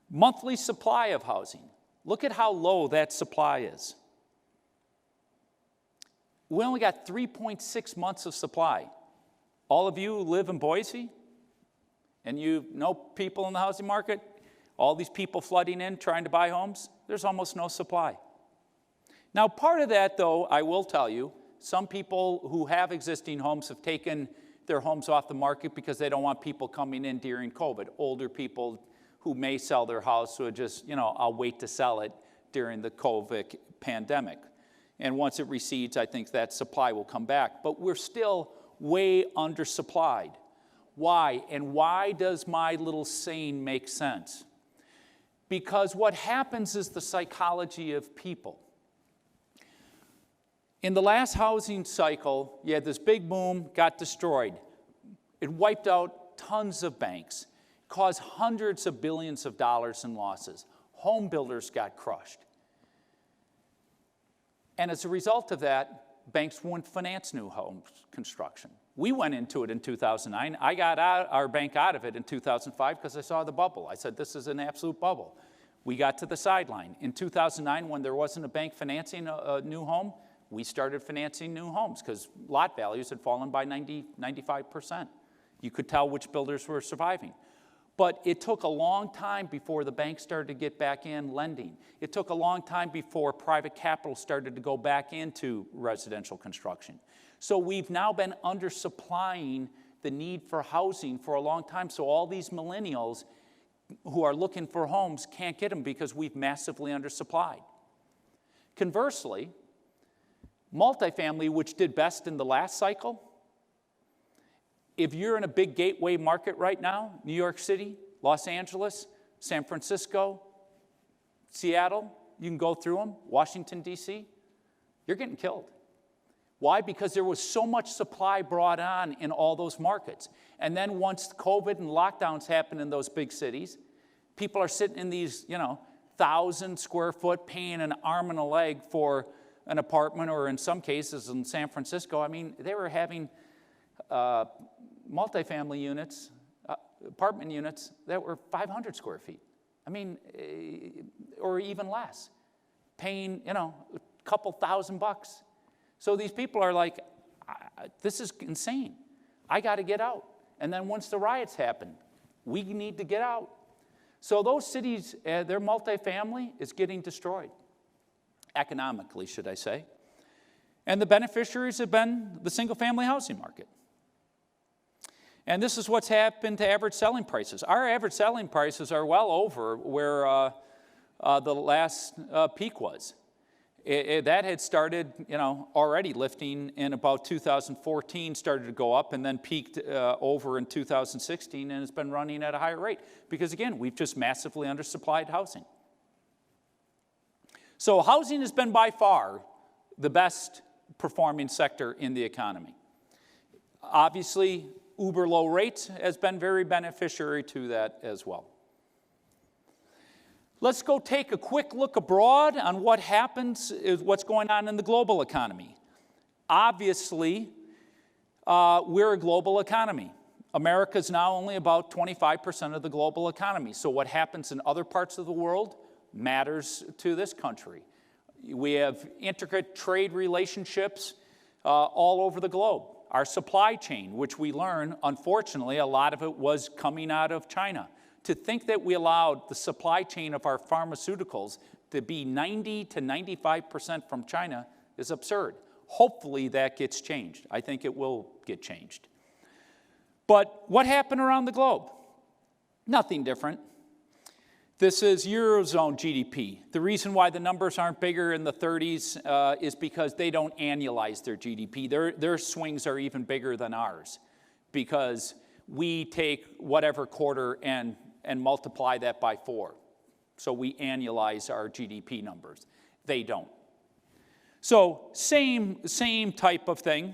Monthly supply of housing. Look at how low that supply is. We only got 3.6 months of supply. All of you who live in Boise, and you know people in the housing market, all these people flooding in trying to buy homes, there's almost no supply. Now, part of that, though, I will tell you, some people who have existing homes have taken their homes off the market because they don't want people coming in during COVID. Older people who may sell their house would just, I'll wait to sell it during the COVID pandemic. And once it recedes, I think that supply will come back. But we're still way undersupplied. Why? And why does my little saying make sense? Because what happens is the psychology of people. In the last housing cycle, you had this big boom, got destroyed. It wiped out tons of banks, caused hundreds of billions of dollars in losses. Home builders got crushed. And as a result of that, banks wouldn't finance new home construction. We went into it in 2009. I got our bank out of it in 2005 because I saw the bubble. I said, this is an absolute bubble. We got to the sideline. In 2009, when there wasn't a bank financing a new home, we started financing new homes because lot values had fallen by 95%. You could tell which builders were surviving. But it took a long time before the banks started to get back in lending. It took a long time before private capital started to go back into residential construction. So we've now been undersupplying the need for housing for a long time. So all these millennials who are looking for homes can't get them because we've massively undersupplied. Conversely, multifamily, which did best in the last cycle, if you're in a big gateway market right now, New York City, Los Angeles, San Francisco, Seattle, you can go through them, Washington, D.C., you're getting killed. Why? Because there was so much supply brought on in all those markets. And then once COVID and lockdowns happened in those big cities, people are sitting in these, 1,000 square foot, paying an arm and a leg for an apartment, or in some cases in San Francisco, they were having multifamily units, apartment units that were 500 square feet. Or even less, paying, a couple $1,000. So these people are like, this is insane. I got to get out. And then once the riots happen, we need to get out. So those cities, their multifamily is getting destroyed. Economically, should I say. And the beneficiaries have been the single-family housing market. And this is what's happened to average selling prices. Our average selling prices are well over where the last peak was. That had started, already lifting in about 2014, started to go up, and then peaked over in 2016, and it's been running at a higher rate. Because again, we've just massively undersupplied housing. So housing has been by far the best performing sector in the economy. Obviously, uber low rates has been very beneficiary to that as well. Let's go take a quick look abroad on what happens, what's going on in the global economy. Obviously, we're a global economy. America's now only about 25% of the global economy. So what happens in other parts of the world matters to this country. We have intricate trade relationships all over the globe. Our supply chain, which we learn, unfortunately, a lot of it was coming out of China. To think that we allowed the supply chain of our pharmaceuticals to be 90 to 95% from China is absurd. Hopefully that gets changed. I think it will get changed. But what happened around the globe? Nothing different. This is Eurozone GDP. The reason why the numbers aren't bigger in the 30s is because they don't annualize their GDP. Their swings are even bigger than ours because we take whatever quarter and multiply that by 4. So we annualize our GDP numbers. They don't. So same type of thing.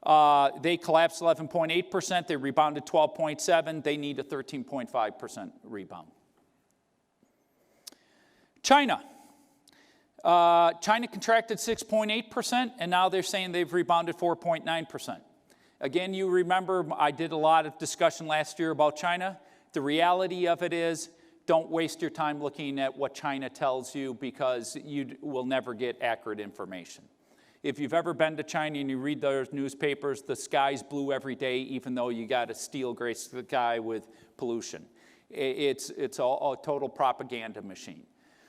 They collapsed 11.8%. They rebounded 12.7%. They need a 13.5% rebound. China. China contracted 6.8%, and now they're saying they've rebounded 4.9%. Again, you remember I did a lot of discussion last year about China. The reality of it is, don't waste your time looking at what China tells you, because you will never get accurate information. If you've ever been to China and you read those newspapers, the sky's blue every day, even though you got a steel gray sky with pollution. It's a total propaganda machine.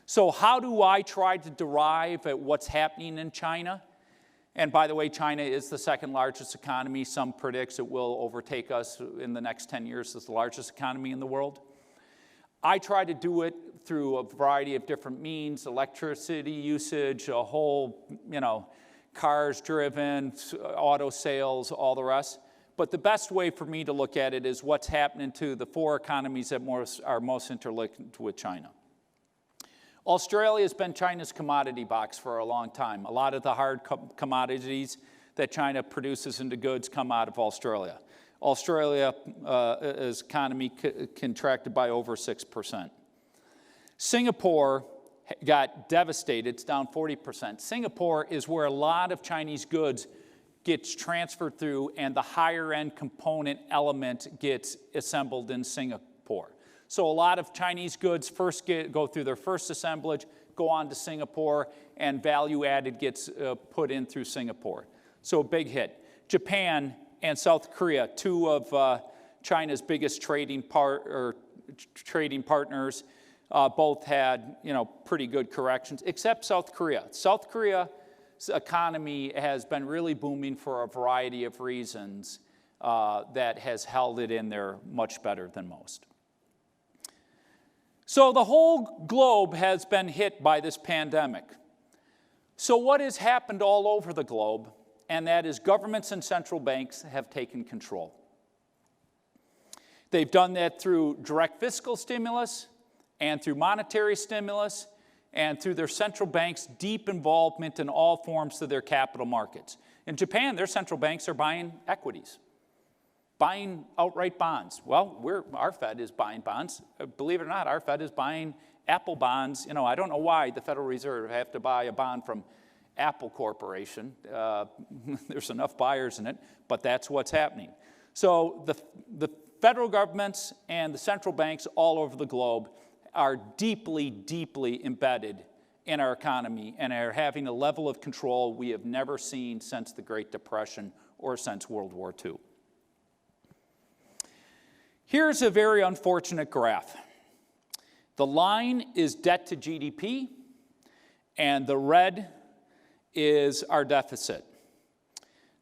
So how do I try to derive at what's happening in China? And by the way, China is the second largest economy. Some predicts it will overtake us in the next 10 years as the largest economy in the world. I try to do it through a variety of different means: electricity usage, a whole, cars driven, auto sales, all the rest. But the best way for me to look at it is what's happening to the four economies that are most interlinked with China. Australia has been China's commodity box for a long time. A lot of the hard commodities that China produces into goods come out of Australia's economy contracted by over 6%. Singapore got devastated. It's down 40%. Singapore is where a lot of Chinese goods gets transferred through, and the higher-end component element gets assembled in Singapore. So a lot of Chinese goods go through their first assemblage, go on to Singapore, and value-added gets put in through Singapore. So a big hit. Japan and South Korea, two of China's biggest trading partners, both had pretty good corrections, except South Korea. South Korea's economy has been really booming for a variety of reasons that has held it in there much better than most. So the whole globe has been hit by this pandemic. So what has happened all over the globe? And that is governments and central banks have taken control. They've done that through direct fiscal stimulus and through monetary stimulus and through their central banks' deep involvement in all forms of their capital markets. In Japan, their central banks are buying equities, buying outright bonds. Well, our Fed is buying bonds. Believe it or not, our Fed is buying Apple bonds. I don't know why the Federal Reserve have to buy a bond from Apple Corporation. There's enough buyers in it, but that's what's happening. So the federal governments and the central banks all over the globe are deeply, deeply embedded in our economy and are having a level of control we have never seen since the Great Depression or since World War II. Here's a very unfortunate graph. The line is debt to GDP, and the red is our deficit.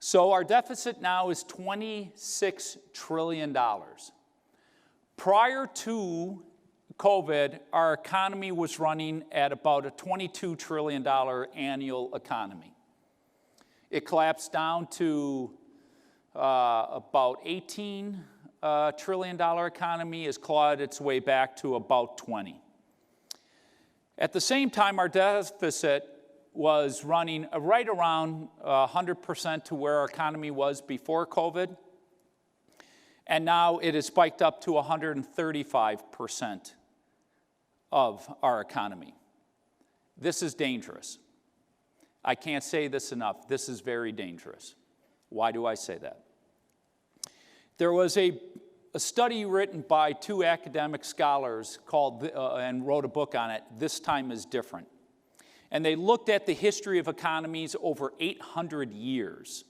So our deficit now is $26 trillion. Prior to COVID, our economy was running at about a $22 trillion annual economy. It collapsed down to about $18 trillion economy, has clawed its way back to about 20. At the same time, our deficit was running right around 100% to where our economy was before COVID, and now it has spiked up to 135% of our economy. This is dangerous. I can't say this enough. This is very dangerous. Why do I say that? There was a study written by two academic scholars called, and wrote a book on it, This Time is Different. And they looked at the history of economies over 800 years.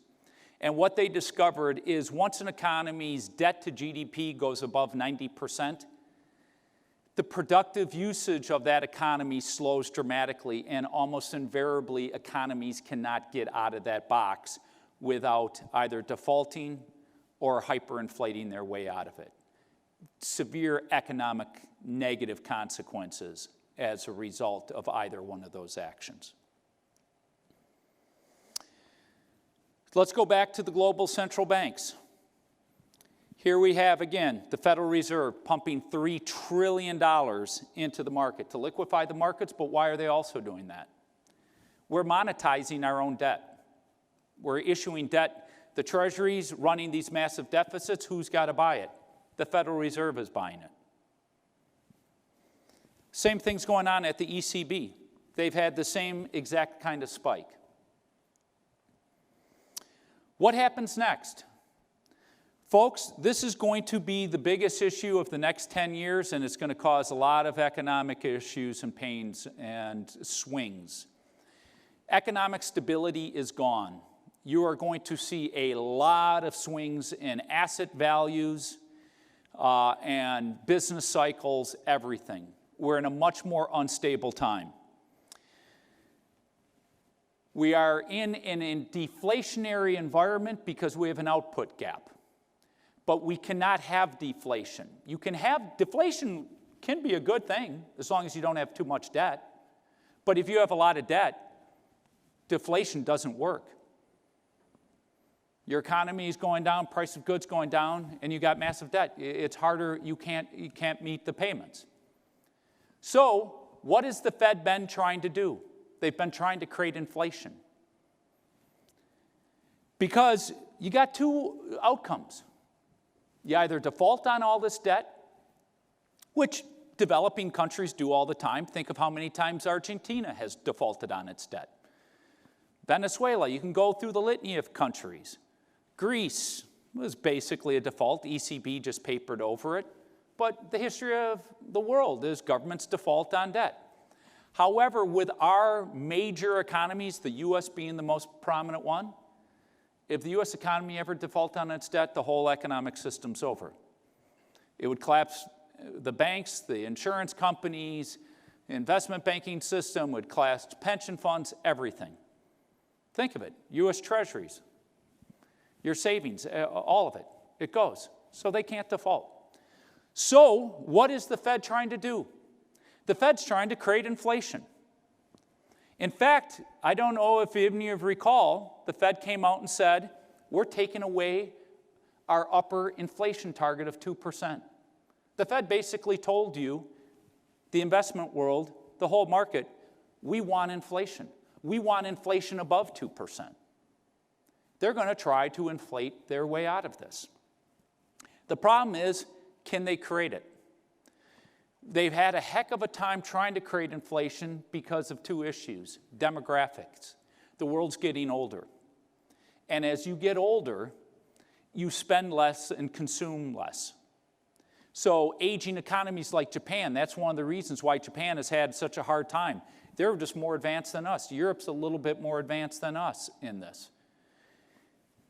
And what they discovered is once an economy's debt to GDP goes above 90%, the productive usage of that economy slows dramatically, and almost invariably economies cannot get out of that box without either defaulting or hyperinflating their way out of it. Severe economic negative consequences as a result of either one of those actions. Let's go back to the global central banks. Here we have, again, the Federal Reserve pumping $3 trillion into the market to liquefy the markets, but why are they also doing that? We're monetizing our own debt. We're issuing debt. The Treasury's running these massive deficits. Who's got to buy it? The Federal Reserve is buying it. Same thing's going on at the ECB. they've had the same exact kind of spike. What happens next? Folks, this is going to be the biggest issue of the next 10 years, and it's going to cause a lot of economic issues and pains and swings. Economic stability is gone. You are going to see a lot of swings in asset values and business cycles, everything. We're in a much more unstable time. We are in a deflationary environment because we have an output gap. But we cannot have deflation. Deflation can be a good thing as long as you don't have too much debt. But if you have a lot of debt, deflation doesn't work. Your economy is going down, price of goods going down, and you got massive debt. It's harder, you can't meet the payments. So, what has the Fed been trying to do? They've been trying to create inflation. Because you got two outcomes. You either default on all this debt, which developing countries do all the time. Think of how many times Argentina has defaulted on its debt. Venezuela, you can go through the litany of countries. Greece was basically a default. ECB just papered over it. But the history of the world is governments default on debt. However, with our major economies, the U.S. being the most prominent one, if the U.S. economy ever defaulted on its debt, the whole economic system's over. It would collapse the banks, the insurance companies, the investment banking system would collapse pension funds, everything. Think of it, U.S. Treasuries, your savings, all of it, it goes. So they can't default. So what is the Fed trying to do? The Fed's trying to create inflation. In fact, I don't know if any of you recall, the Fed came out and said, we're taking away our upper inflation target of 2%. The Fed basically told you, the investment world, the whole market, we want inflation. We want inflation above 2%. They're going to try to inflate their way out of this. The problem is, can they create it? They've had a heck of a time trying to create inflation because of two issues. Demographics. The world's getting older. And as you get older, you spend less and consume less. So aging economies like Japan, that's one of the reasons why Japan has had such a hard time. They're just more advanced than us. Europe's a little bit more advanced than us in this.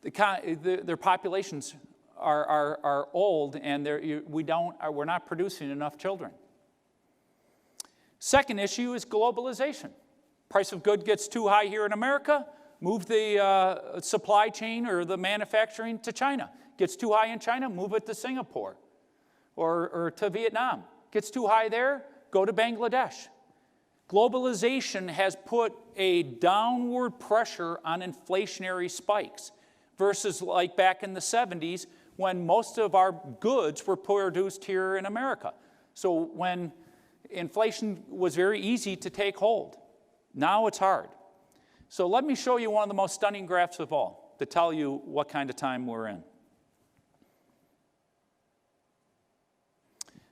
Their populations are old, and we're not producing enough children. Second issue is globalization. Price of goods gets too high here in America, move the supply chain or the manufacturing to China. Gets too high in China, move it to Singapore or to Vietnam. Gets too high there, go to Bangladesh. Globalization has put a downward pressure on inflationary spikes versus like back in the 70s when most of our goods were produced here in America. So when inflation was very easy to take hold. Now it's hard. So let me show you one of the most stunning graphs of all to tell you what kind of time we're in.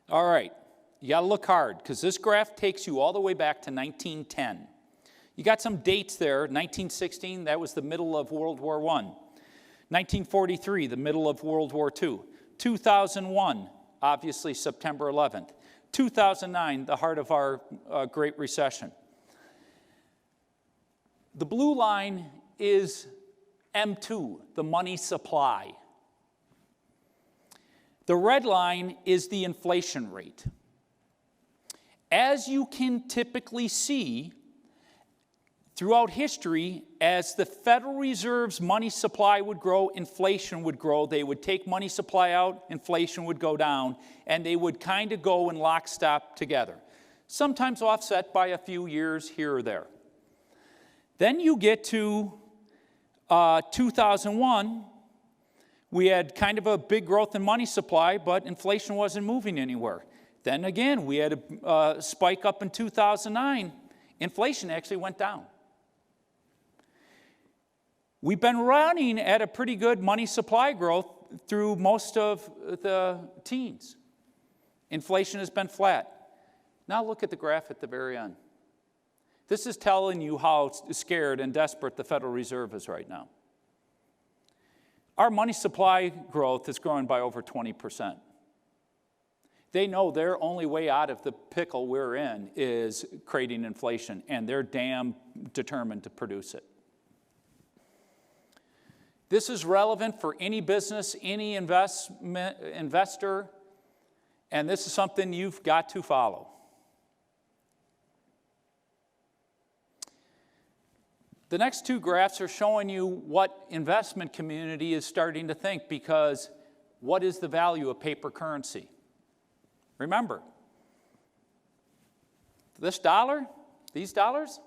All right, you got to look hard because this graph takes you all the way back to 1910. You got some dates there. 1916, that was the middle of World War I. 1943, the middle of World War II. 2001, obviously September 11th. 2009, the heart of our Great Recession. The blue line is M2, the money supply. The red line is the inflation rate. As you can typically see, throughout history, as the Federal Reserve's money supply would grow, inflation would grow. They would take money supply out, inflation would go down, and they would kind of go in lockstep together, sometimes offset by a few years here or there. Then you get to 2001. We had kind of a big growth in money supply, but inflation wasn't moving anywhere. Then again, we had a spike up in 2009. Inflation actually went down. We've been running at a pretty good money supply growth through most of the teens. Inflation has been flat. Now look at the graph at the very end. This is telling you how scared and desperate the Federal Reserve is right now. Our money supply growth is growing by over 20%. They know their only way out of the pickle we're in is creating inflation, and they're damn determined to produce it. This is relevant for any business, any investor, and this is something you've got to follow. The next two graphs are showing you what investment community is starting to think, because what is the value of paper currency? Remember, this dollar, these dollars,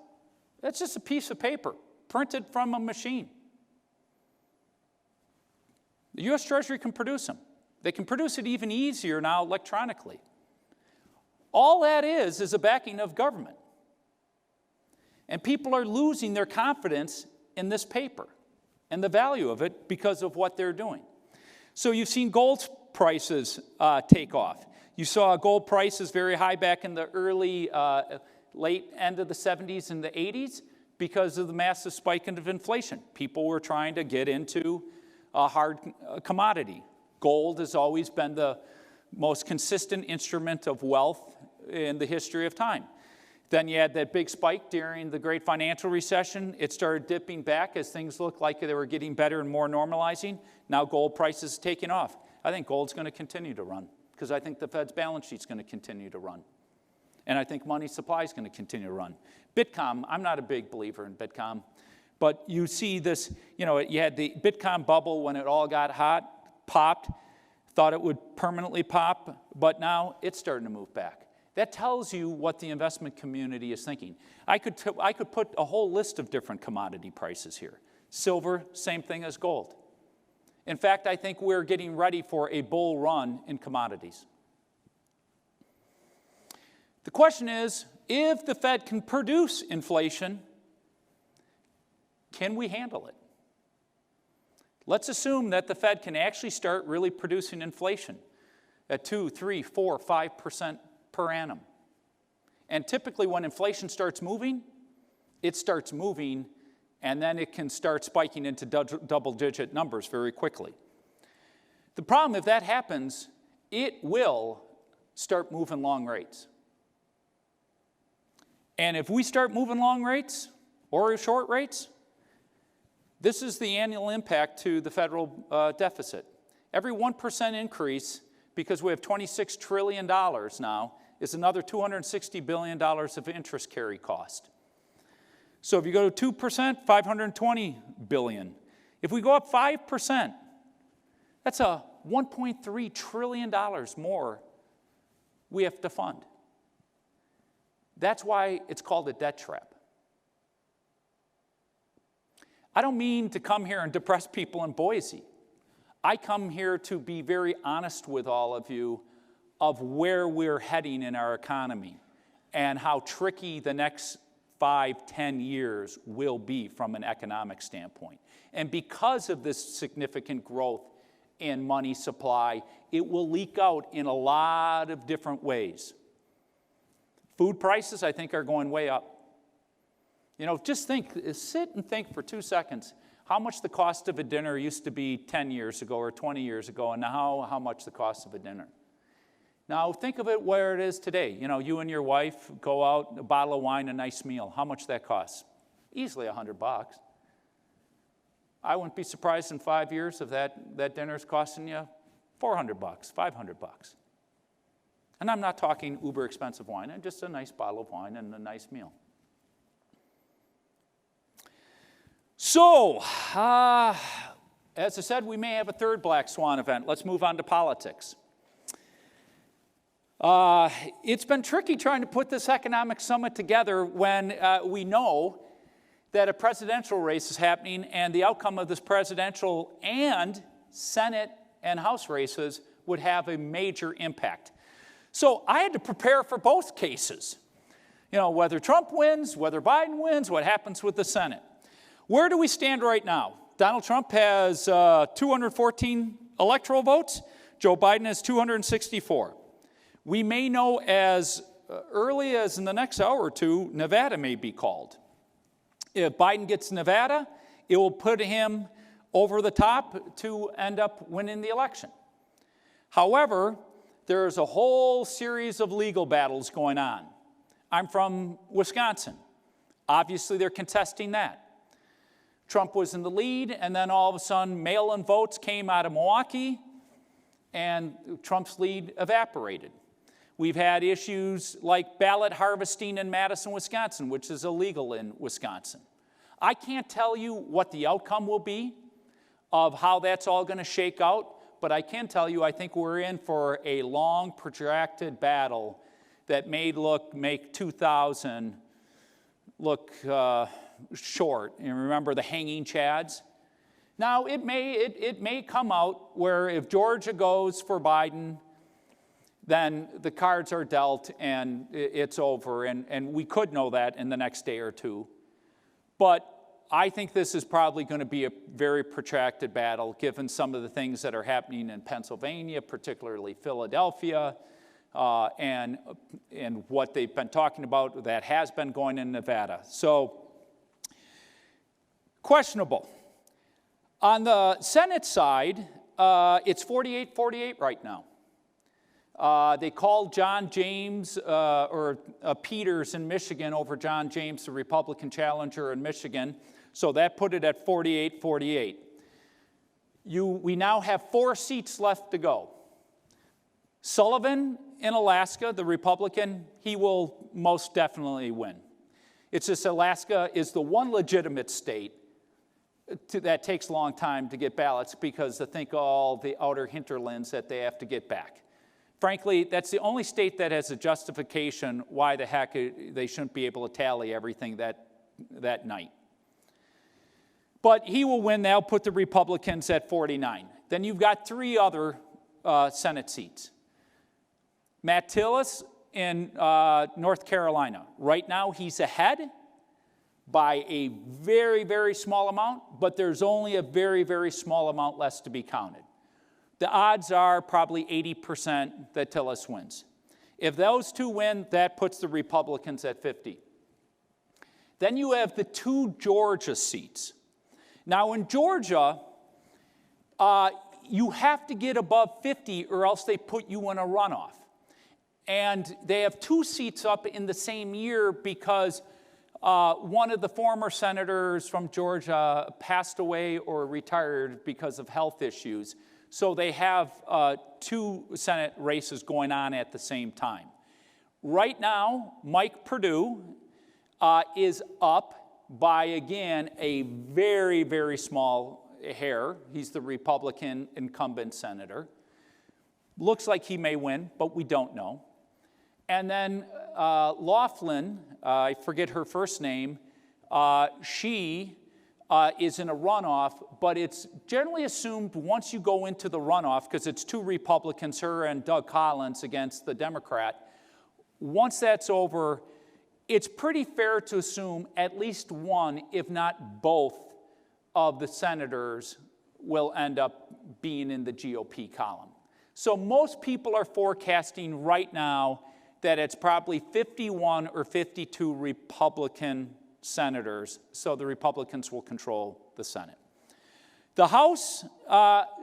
that's just a piece of paper printed from a machine. The U.S. Treasury can produce them. They can produce it even easier now electronically. All that is a backing of government. And people are losing their confidence in this paper and the value of it because of what they're doing. So you've seen gold prices take off. You saw gold prices very high back in the early, late end of the 70s and the 80s because of the massive spike of inflation. People were trying to get into a hard commodity. Gold has always been the most consistent instrument of wealth in the history of time. Then you had that big spike during the great financial recession. It started dipping back as things looked like they were getting better and more normalizing. Now gold prices are taking off. I think gold's going to continue to run because I think the Fed's balance sheet's going to continue to run. And I think money supply is going to continue to run. Bitcoin, I'm not a big believer in Bitcoin. But you see this, you had the Bitcoin bubble when it all got hot, popped, thought it would permanently pop, but now it's starting to move back. That tells you what the investment community is thinking. I could put a whole list of different commodity prices here. Silver, same thing as gold. In fact, I think we're getting ready for a bull run in commodities. The question is, if the Fed can produce inflation, can we handle it? Let's assume that the Fed can actually start really producing inflation at 2, 3, 4, 5% per annum. And typically when inflation starts moving, it starts moving and then it can start spiking into double-digit numbers very quickly. The problem, if that happens, it will start moving long rates. And if we start moving long rates or short rates, this is the annual impact to the federal deficit. Every 1% increase, because we have $26 trillion now, is another $260 billion of interest carry cost. So if you go to 2%, $520 billion. If we go up 5%, that's a $1.3 trillion more we have to fund. That's why it's called a debt trap. I don't mean to come here and depress people in Boise. I come here to be very honest with all of you of where we're heading in our economy and how tricky the next 5, 10 years will be from an economic standpoint. And because of this significant growth in money supply, it will leak out in a lot of different ways. Food prices, I think, are going way up. Just sit and think for 2 seconds how much the cost of a dinner used to be 10 years ago or 20 years ago, and now how much the cost of a dinner. Now think of it where it is today. You and your wife go out, a bottle of wine, a nice meal. How much that costs? Easily $100. I wouldn't be surprised in 5 years if that dinner's costing you $400, $500. And I'm not talking uber expensive wine, just a nice bottle of wine and a nice meal. So, as I said, we may have a third black swan event. Let's move on to politics. It's been tricky trying to put this economic summit together when we know that a presidential race is happening and the outcome of this presidential and Senate and House races would have a major impact. So I had to prepare for both cases. Whether Trump wins, whether Biden wins, what happens with the Senate. Where do we stand right now? Donald Trump has 214 electoral votes. Joe Biden has 264. We may know as early as in the next hour or two, Nevada may be called. If Biden gets Nevada, it will put him over the top to end up winning the election. However, there's a whole series of legal battles going on. I'm from Wisconsin. Obviously, they're contesting that. Trump was in the lead, and then all of a sudden, mail-in votes came out of Milwaukee, and Trump's lead evaporated. We've had issues like ballot harvesting in Madison, Wisconsin, which is illegal in Wisconsin. I can't tell you what the outcome will be of how that's all going to shake out, but I can tell you I think we're in for a long, protracted battle that may make 2000 look short. And remember the hanging chads? Now, it may come out where if Georgia goes for Biden, then the cards are dealt and it's over. And we could know that in the next day or two. But I think this is probably going to be a very protracted battle, given some of the things that are happening in Pennsylvania, particularly Philadelphia, and what they've been talking about that has been going in Nevada. So, questionable. On the Senate side, it's 48-48 right now. They called John James, Peters in Michigan over John James, the Republican challenger in Michigan. So that put it at 48-48. We now have 4 seats left to go. Sullivan in Alaska, the Republican, he will most definitely win. It's just Alaska is the one legitimate state that takes a long time to get ballots because they think all the outer hinterlands that they have to get back. Frankly, that's the only state that has a justification why the heck they shouldn't be able to tally everything that night. But he will win. They'll put the Republicans at 49. Then you've got 3 other Senate seats. Matt Tillis in North Carolina. Right now, he's ahead by a very, very small amount, but there's only a very, very small amount less to be counted. The odds are probably 80% that Tillis wins. If those 2 win, that puts the Republicans at 50. Then you have the 2 Georgia seats. Now, in Georgia, you have to get above 50 or else they put you in a runoff. And they have 2 seats up in the same year because one of the former senators from Georgia passed away or retired because of health issues. So they have 2 Senate races going on at the same time. Right now, Mike Perdue is up by, again, a very, very small hair. He's the Republican incumbent senator. Looks like he may win, but we don't know. And then Laughlin, I forget her first name, she is in a runoff, but it's generally assumed once you go into the runoff, because it's 2 Republicans, her and Doug Collins against the Democrat, once that's over, it's pretty fair to assume at least one, if not both, of the senators will end up being in the GOP column. So most people are forecasting right now that it's probably 51 or 52 Republican senators, so the Republicans will control the Senate. The House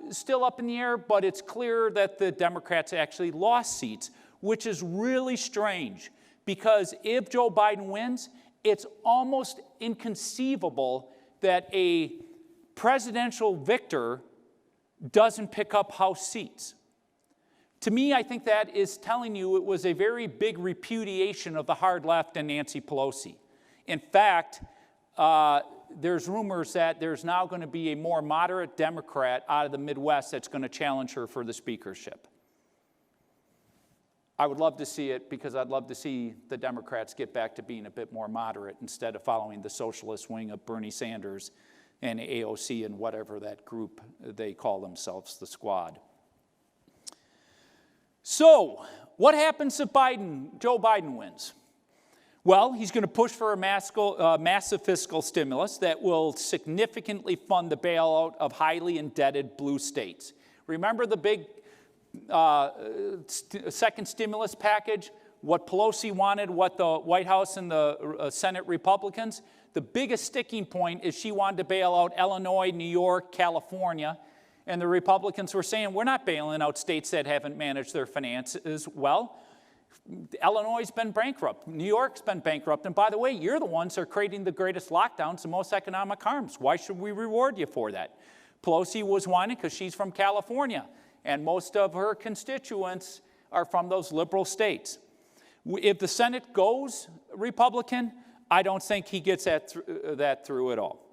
is still up in the air, but it's clear that the Democrats actually lost seats, which is really strange, because if Joe Biden wins, it's almost inconceivable that a presidential victor doesn't pick up House seats. To me, I think that is telling you it was a very big repudiation of the hard left and Nancy Pelosi. In fact, there's rumors that there's now going to be a more moderate Democrat out of the Midwest that's going to challenge her for the speakership. I would love to see it because I'd love to see the Democrats get back to being a bit more moderate instead of following the socialist wing of Bernie Sanders and AOC and whatever that group they call themselves, the Squad. So, what happens if Joe Biden wins? Well, he's going to push for a massive fiscal stimulus that will significantly fund the bailout of highly indebted blue states. Remember the big second stimulus package? what Pelosi wanted, what the White House and the Senate Republicans. The biggest sticking point is she wanted to bail out Illinois, New York, California, and the Republicans were saying, we're not bailing out states that haven't managed their finances well. Illinois has been bankrupt. New York's been bankrupt. And by the way, you're the ones that are creating the greatest lockdowns and most economic harms. Why should we reward you for that? Pelosi was whining because she's from California, and most of her constituents are from those liberal states. If the Senate goes Republican, I don't think he gets that through at all.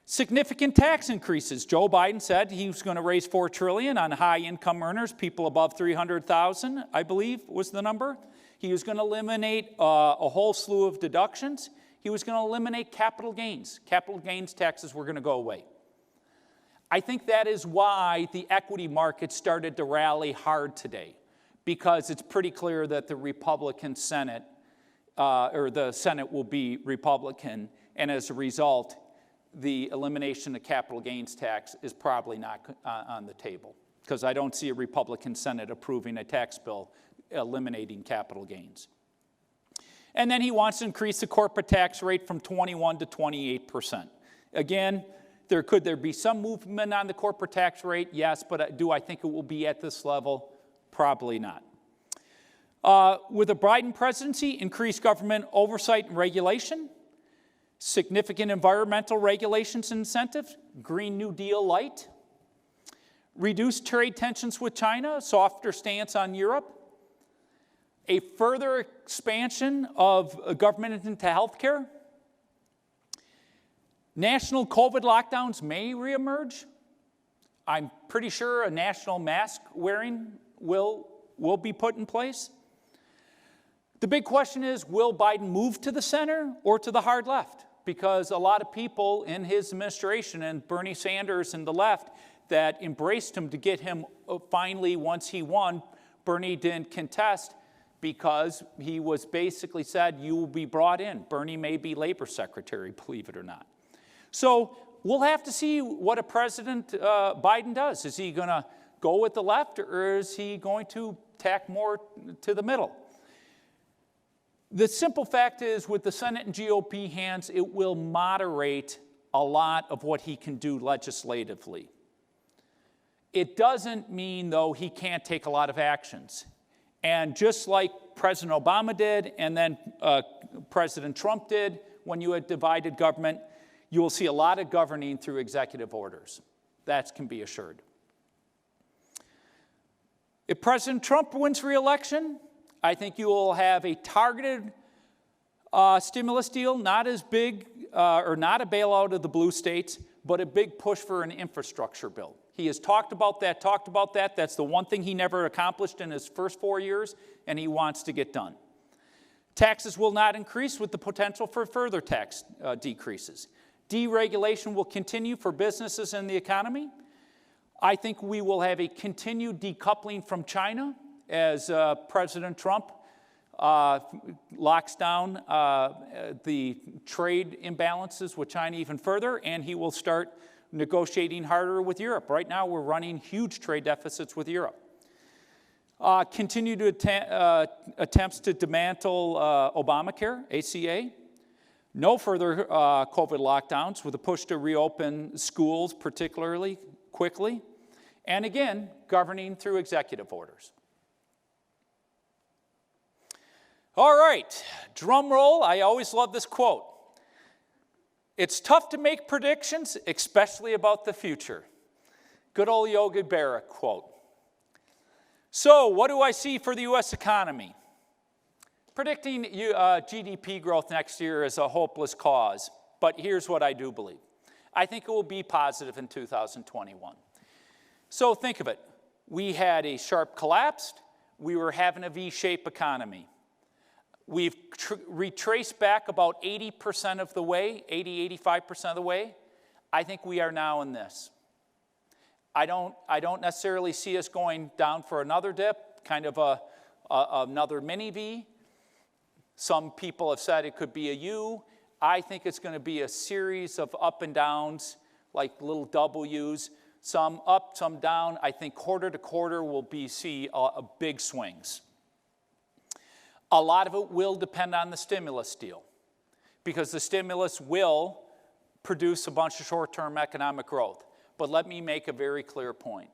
Significant tax increases. Joe Biden said he was going to raise $4 trillion on high-income earners, people above $300,000, I believe was the number. He was going to eliminate a whole slew of deductions. He was going to eliminate capital gains. Capital gains taxes were going to go away. I think that is why the equity market started to rally hard today, because it's pretty clear that the Republican Senate, or the Senate will be Republican, and as a result, the elimination of capital gains tax is probably not on the table, because I don't see a Republican Senate approving a tax bill eliminating capital gains. And then he wants to increase the corporate tax rate from 21 to 28%. Again, could there be some movement on the corporate tax rate? Yes, but do I think it will be at this level? Probably not. With the Biden presidency, increased government oversight and regulation, significant environmental regulations and incentives, Green New Deal light, reduced trade tensions with China, softer stance on Europe, a further expansion of government into healthcare. National COVID lockdowns may reemerge. I'm pretty sure a national mask wearing will be put in place. The big question is, will Biden move to the center or to the hard left? Because a lot of people in his administration, and Bernie Sanders and the left, that embraced him to get him finally, once he won, Bernie didn't contest because he was basically said, you will be brought in. Bernie may be labor secretary, believe it or not. So we'll have to see what a President Biden does. Is he going to go with the left, or is he going to tack more to the middle? The simple fact is, with the Senate and GOP hands, it will moderate a lot of what he can do legislatively. It doesn't mean, though, he can't take a lot of actions. And just like President Obama did, and then President Trump did, when you had divided government, you will see a lot of governing through executive orders. That can be assured. If President Trump wins re-election, I think you will have a targeted stimulus deal, not as big, or not a bailout of the blue states, but a big push for an infrastructure bill. He has talked about that. That's the one thing he never accomplished in his first 4 years, and he wants to get done. Taxes will not increase, with the potential for further tax decreases. Deregulation will continue for businesses and the economy. I think we will have a continued decoupling from China as President Trump locks down the trade imbalances with China even further, and he will start negotiating harder with Europe. Right now, we're running huge trade deficits with Europe. Continue to attempts to dismantle Obamacare, ACA. No further COVID lockdowns, with a push to reopen schools particularly quickly. And again, governing through executive orders. All right, drum roll. I always love this quote. It's tough to make predictions, especially about the future. Good old Yogi Berra quote. So, what do I see for the U.S. economy? Predicting GDP growth next year is a hopeless cause, but here's what I do believe. I think it will be positive in 2021. So think of it. We had a sharp collapse. We were having a V-shaped economy. We've retraced back about 80% of the way, 85% of the way. I think we are now in this. I don't necessarily see us going down for another dip, kind of another mini V. Some people have said it could be a U. I think it's going to be a series of up and downs, like little W's, some up, some down. I think quarter to quarter will see big swings. A lot of it will depend on the stimulus deal, because the stimulus will produce a bunch of short-term economic growth. But let me make a very clear point.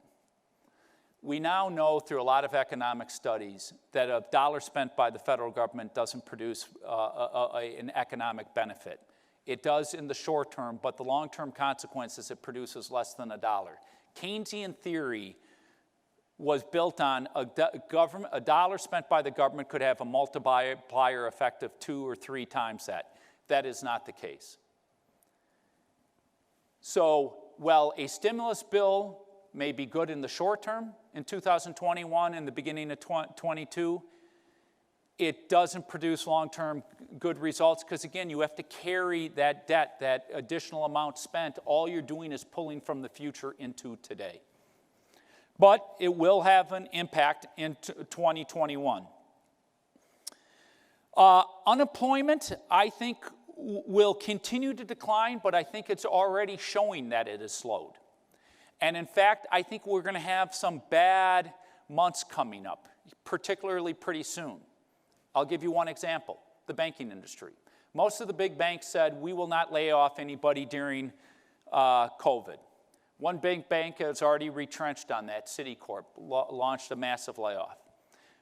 We now know through a lot of economic studies that a dollar spent by the federal government doesn't produce an economic benefit. It does in the short term, but the long-term consequences, it produces less than a dollar. Keynesian theory was built on a dollar spent by the government could have a multiplier effect of 2 or 3 times that. That is not the case. So, while a stimulus bill may be good in the short term, in 2021 and the beginning of 2022, it doesn't produce long-term good results because, again, you have to carry that debt, that additional amount spent. All you're doing is pulling from the future into today. But it will have an impact in 2021. Unemployment, I think, will continue to decline, but I think it's already showing that it has slowed. And in fact, I think we're going to have some bad months coming up, particularly pretty soon. I'll give you one example, the banking industry. Most of the big banks said, we will not lay off anybody during COVID. One big bank has already retrenched on that, Citicorp, launched a massive layoff.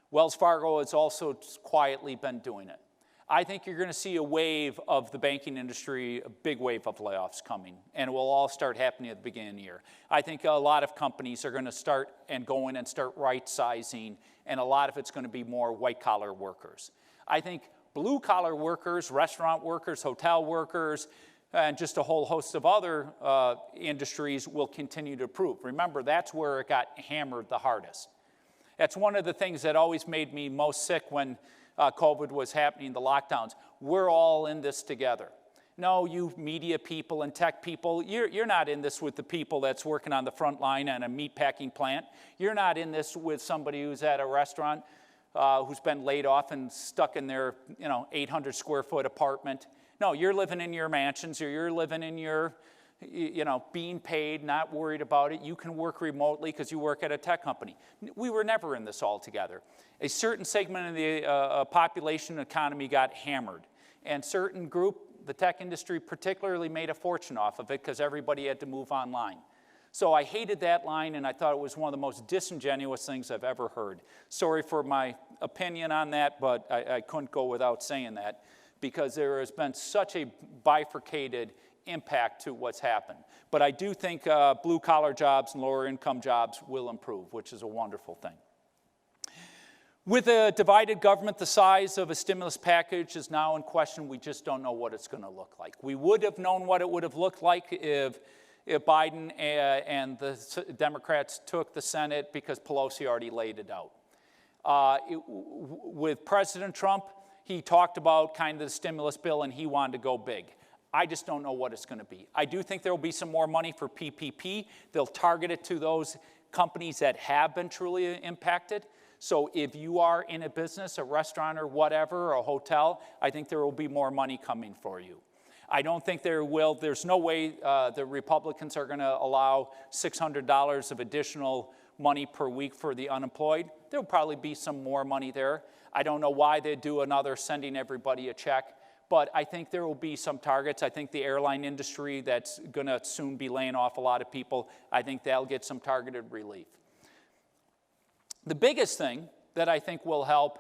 Wells Fargo has also quietly been doing it. I think you're going to see a wave of the banking industry, a big wave of layoffs coming, and it will all start happening at the beginning of the year. I think a lot of companies are going to start and go in and start right-sizing, and a lot of it's going to be more white-collar workers. I think blue-collar workers, restaurant workers, hotel workers, and just a whole host of other industries will continue to improve. Remember, that's where it got hammered the hardest. That's one of the things that always made me most sick when COVID was happening, the lockdowns. We're all in this together. No, you media people and tech people, you're not in this with the people that's working on the front line at a meatpacking plant. You're not in this with somebody who's at a restaurant who's been laid off and stuck in their 800 square foot apartment. No, you're living in your mansions, or you're living in your, being paid, not worried about it. You can work remotely because you work at a tech company. We were never in this all together. A certain segment of the population economy got hammered, and certain group, the tech industry particularly, made a fortune off of it because everybody had to move online. So I hated that line, and I thought it was one of the most disingenuous things I've ever heard. Sorry for my opinion on that, but I couldn't go without saying that, because there has been such a bifurcated impact to what's happened. But I do think blue-collar jobs and lower-income jobs will improve, which is a wonderful thing. With a divided government, the size of a stimulus package is now in question. We just don't know what it's going to look like. We would have known what it would have looked like if Biden and the Democrats took the Senate, because Pelosi already laid it out. With President Trump, he talked about kind of the stimulus bill, and he wanted to go big. I just don't know what it's going to be. I do think there will be some more money for PPP. They'll target it to those companies that have been truly impacted. So if you are in a business, a restaurant or whatever, or a hotel, I think there will be more money coming for you. I don't think there's no way the Republicans are going to allow $600 of additional money per week for the unemployed. There will probably be some more money there. I don't know why they'd do another sending everybody a check, but I think there will be some targets. I think the airline industry that's going to soon be laying off a lot of people, I think they'll get some targeted relief. The biggest thing that I think will help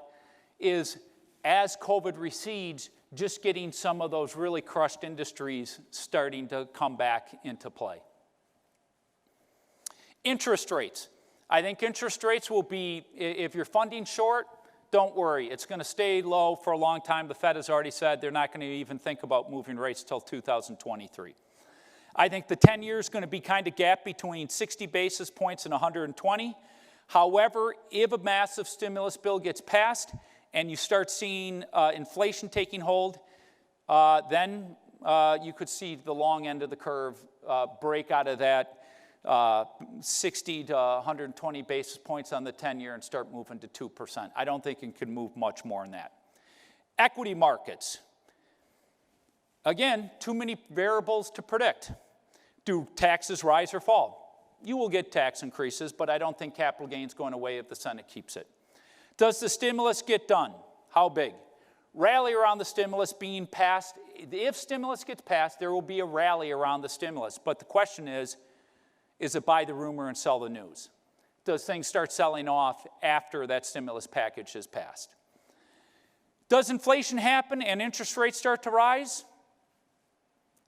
is, as COVID recedes, just getting some of those really crushed industries starting to come back into play. Interest rates. I think interest rates will be, if you're funding short, don't worry. It's going to stay low for a long time. The Fed has already said they're not going to even think about moving rates till 2023. I think the 10-year is going to be kind of gap between 60 basis points and 120. However, if a massive stimulus bill gets passed and you start seeing inflation taking hold, then you could see the long end of the curve break out of that 60 to 120 basis points on the 10-year and start moving to 2%. I don't think it can move much more than that. Equity markets. Again, too many variables to predict. Do taxes rise or fall? You will get tax increases, but I don't think capital gains going away if the Senate keeps it. Does the stimulus get done? How big? Rally around the stimulus being passed. If stimulus gets passed, there will be a rally around the stimulus. But the question is it buy the rumor and sell the news? Does things start selling off after that stimulus package is passed? Does inflation happen and interest rates start to rise?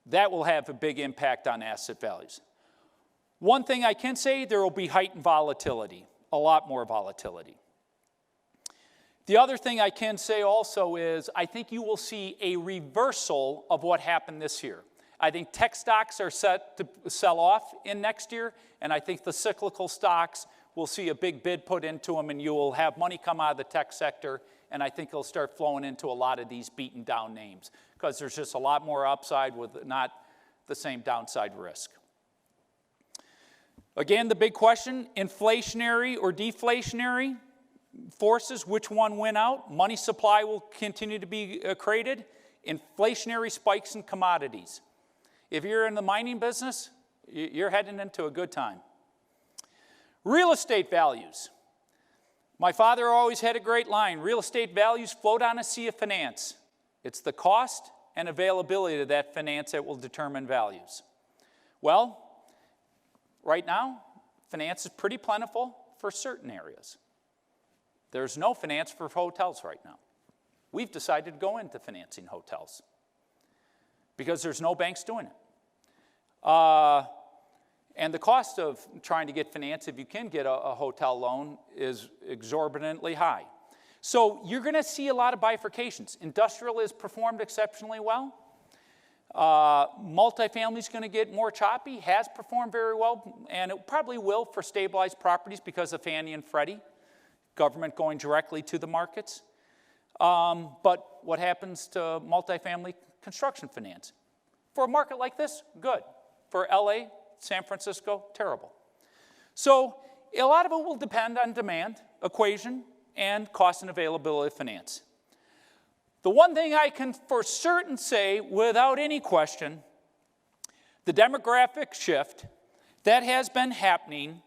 That will have a big impact on asset values. One thing I can say, there will be heightened volatility, a lot more volatility. The other thing I can say also is I think you will see a reversal of what happened this year. I think tech stocks are set to sell off in next year, and I think the cyclical stocks will see a big bid put into them, and you will have money come out of the tech sector, and I think it'll start flowing into a lot of these beaten down names because there's just a lot more upside with not the same downside risk. Again, the big question, inflationary or deflationary forces, which one win out? Money supply will continue to be created. Inflationary spikes in commodities. If you're in the mining business, you're heading into a good time. Real estate values. My father always had a great line. Real estate values float on a sea of finance. It's the cost and availability of that finance that will determine values. Well, right now, finance is pretty plentiful for certain areas. There's no finance for hotels right now. We've decided to go into financing hotels because there's no banks doing it. And the cost of trying to get finance, if you can get a hotel loan, is exorbitantly high. So you're going to see a lot of bifurcations. Industrial has performed exceptionally well. Multifamily is going to get more choppy, has performed very well, and it probably will for stabilized properties because of Fannie and Freddie, government going directly to the markets. But what happens to multifamily construction finance? For a market like this, good. For LA, San Francisco, terrible. So a lot of it will depend on demand, equation, and cost and availability of finance. The one thing I can for certain say without any question, the demographic shift that has been happening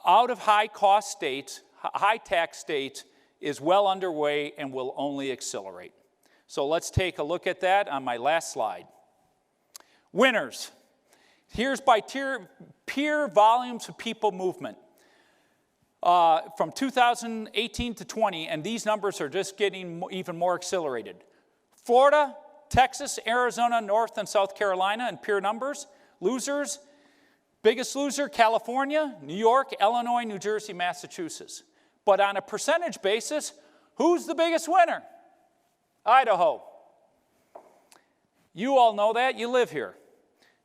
out of high-cost states, high-tax states, is well underway and will only accelerate. So let's take a look at that on my last slide. Winners. Here's by pure volumes of people movement. From 2018 to 20, and these numbers are just getting even more accelerated. Florida, Texas, Arizona, North and South Carolina in pure numbers. Losers, biggest loser, California, New York, Illinois, New Jersey, Massachusetts. But on a percentage basis, who's the biggest winner? Idaho. You all know that, you live here.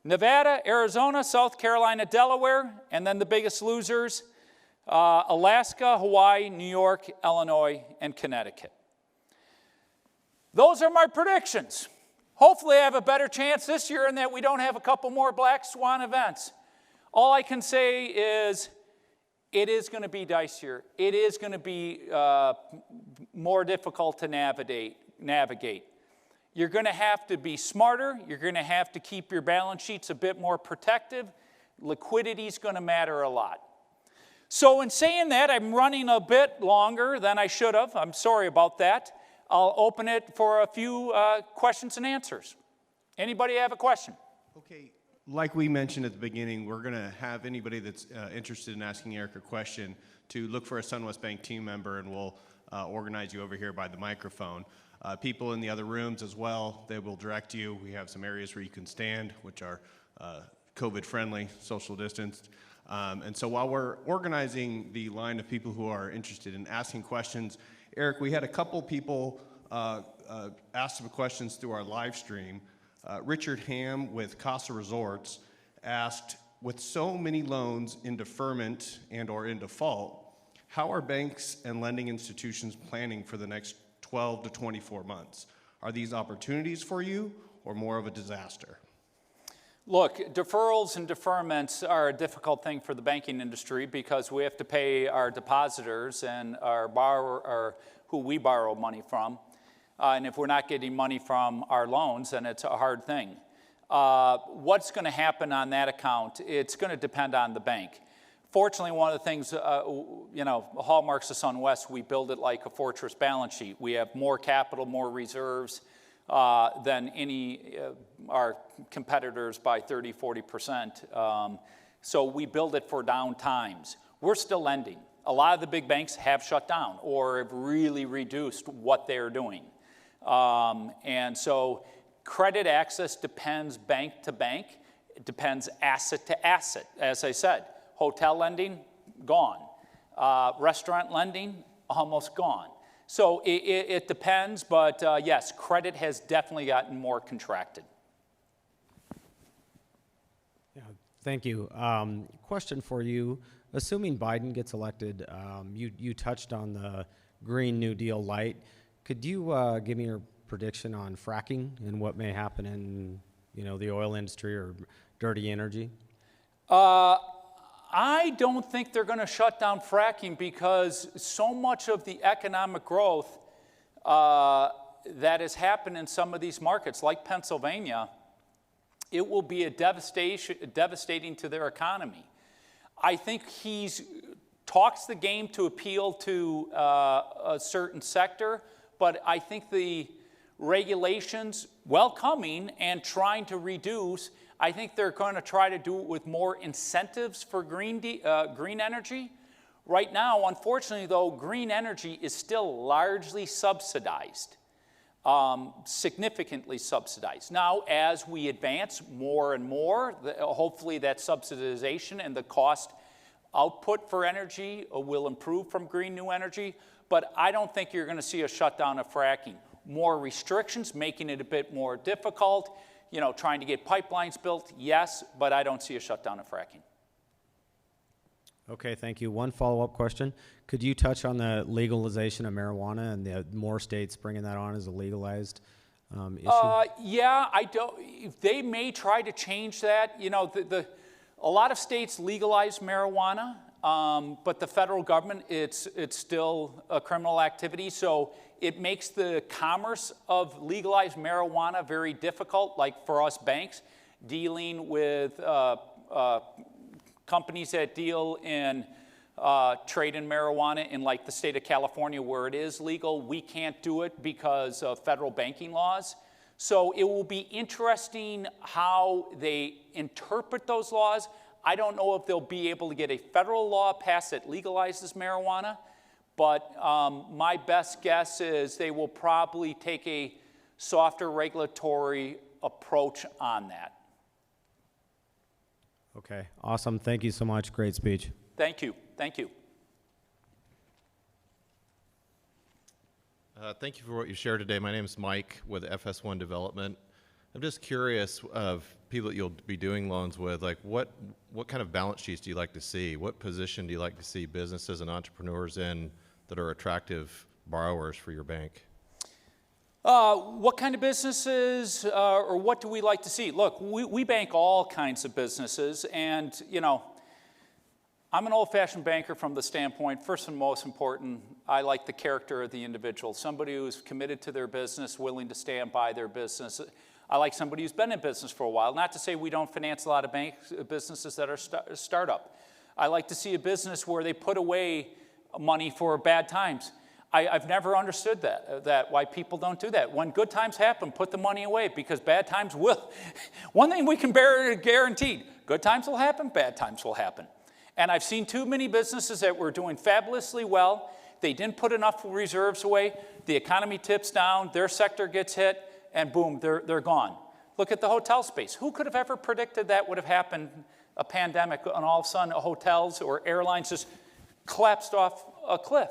Nevada, Arizona, South Carolina, Delaware, and then the biggest losers, Alaska, Hawaii, New York, Illinois, and Connecticut. Those are my predictions. Hopefully I have a better chance this year in that we don't have a couple more black swan events. All I can say is it is going to be dicier. It is going to be more difficult to navigate. You're going to have to be smarter. You're going to have to keep your balance sheets a bit more protective. Liquidity is going to matter a lot. So in saying that, I'm running a bit longer than I should have. I'm sorry about that. I'll open it for a few questions and answers. Anybody have a question? Okay, like we mentioned at the beginning, we're going to have anybody that's interested in asking Eric a question to look for a Sunwest Bank team member, and we'll organize you over here by the microphone. People in the other rooms as well, they will direct you. We have some areas where you can stand, which are COVID-friendly, social distanced. And so while we're organizing the line of people who are interested in asking questions, Eric, we had a couple people ask some questions through our live stream. Richard Ham with Casa Resorts asked, with so many loans in deferment and or in default, how are banks and lending institutions planning for the next 12 to 24 months? Are these opportunities for you or more of a disaster? Look, deferrals and deferments are a difficult thing for the banking industry because we have to pay our depositors and our borrower, who we borrow money from. And if we're not getting money from our loans, then it's a hard thing. What's going to happen on that account? It's going to depend on the bank. Fortunately, one of the things, hallmarks of SunWest, we build it like a fortress balance sheet. We have more capital, more reserves than any our competitors by 30, 40%. So we build it for down times. We're still lending. A lot of the big banks have shut down or have really reduced what they're doing. And so credit access depends bank to bank. It depends asset to asset. As I said, hotel lending, gone. Restaurant lending, almost gone. So it depends, but yes, credit has definitely gotten more contracted. Yeah, thank you. Question for you. Assuming Biden gets elected, you touched on the Green New Deal light. Could you give me your prediction on fracking and what may happen in the oil industry or dirty energy? I don't think they're going to shut down fracking because so much of the economic growth that has happened in some of these markets, like Pennsylvania, it will be devastating to their economy. I think he's talks the game to appeal to a certain sector, but I think the regulations, while coming and trying to reduce, I think they're going to try to do it with more incentives for green energy. Right now, unfortunately, though, green energy is still largely subsidized, significantly subsidized. Now, as we advance more and more, hopefully that subsidization and the cost output for energy will improve from green new energy, but I don't think you're going to see a shutdown of fracking. More restrictions, making it a bit more difficult, trying to get pipelines built, yes, but I don't see a shutdown of fracking. Okay, thank you. One follow-up question. Could you touch on the legalization of marijuana and the more states bringing that on as a legalized issue? Yeah, I don't. They may try to change that. A lot of states legalize marijuana, but the federal government, it's still a criminal activity, so it makes the commerce of legalized marijuana very difficult, like for us banks, dealing with companies that deal in trade in marijuana in like the state of California where it is legal. We can't do it because of federal banking laws. So it will be interesting how they interpret those laws. I don't know if they'll be able to get a federal law passed that legalizes marijuana, but my best guess is they will probably take a softer regulatory approach on that. Okay, awesome. Thank you so much. Great speech. Thank you. Thank you. Thank you for what you shared today. My name is Mike with FS1 Development. I'm just curious of people that you'll be doing loans with, like what kind of balance sheets do you like to see? What position do you like to see businesses and entrepreneurs in that are attractive borrowers for your bank? What kind of businesses or what do we like to see? Look, we bank all kinds of businesses, and I'm an old-fashioned banker from the standpoint, first and most important, I like the character of the individual, somebody who's committed to their business, willing to stand by their business. I like somebody who's been in business for a while. Not to say we don't finance a lot of businesses that are startup. I like to see a business where they put away money for bad times. I've never understood that why people don't do that. When good times happen, put the money away because bad times will. One thing we can guaranteed, good times will happen, bad times will happen. And I've seen too many businesses that were doing fabulously well. They didn't put enough reserves away. The economy tips down, their sector gets hit, and boom, they're gone. Look at the hotel space. Who could have ever predicted that would have happened, a pandemic, and all of a sudden hotels or airlines just collapsed off a cliff?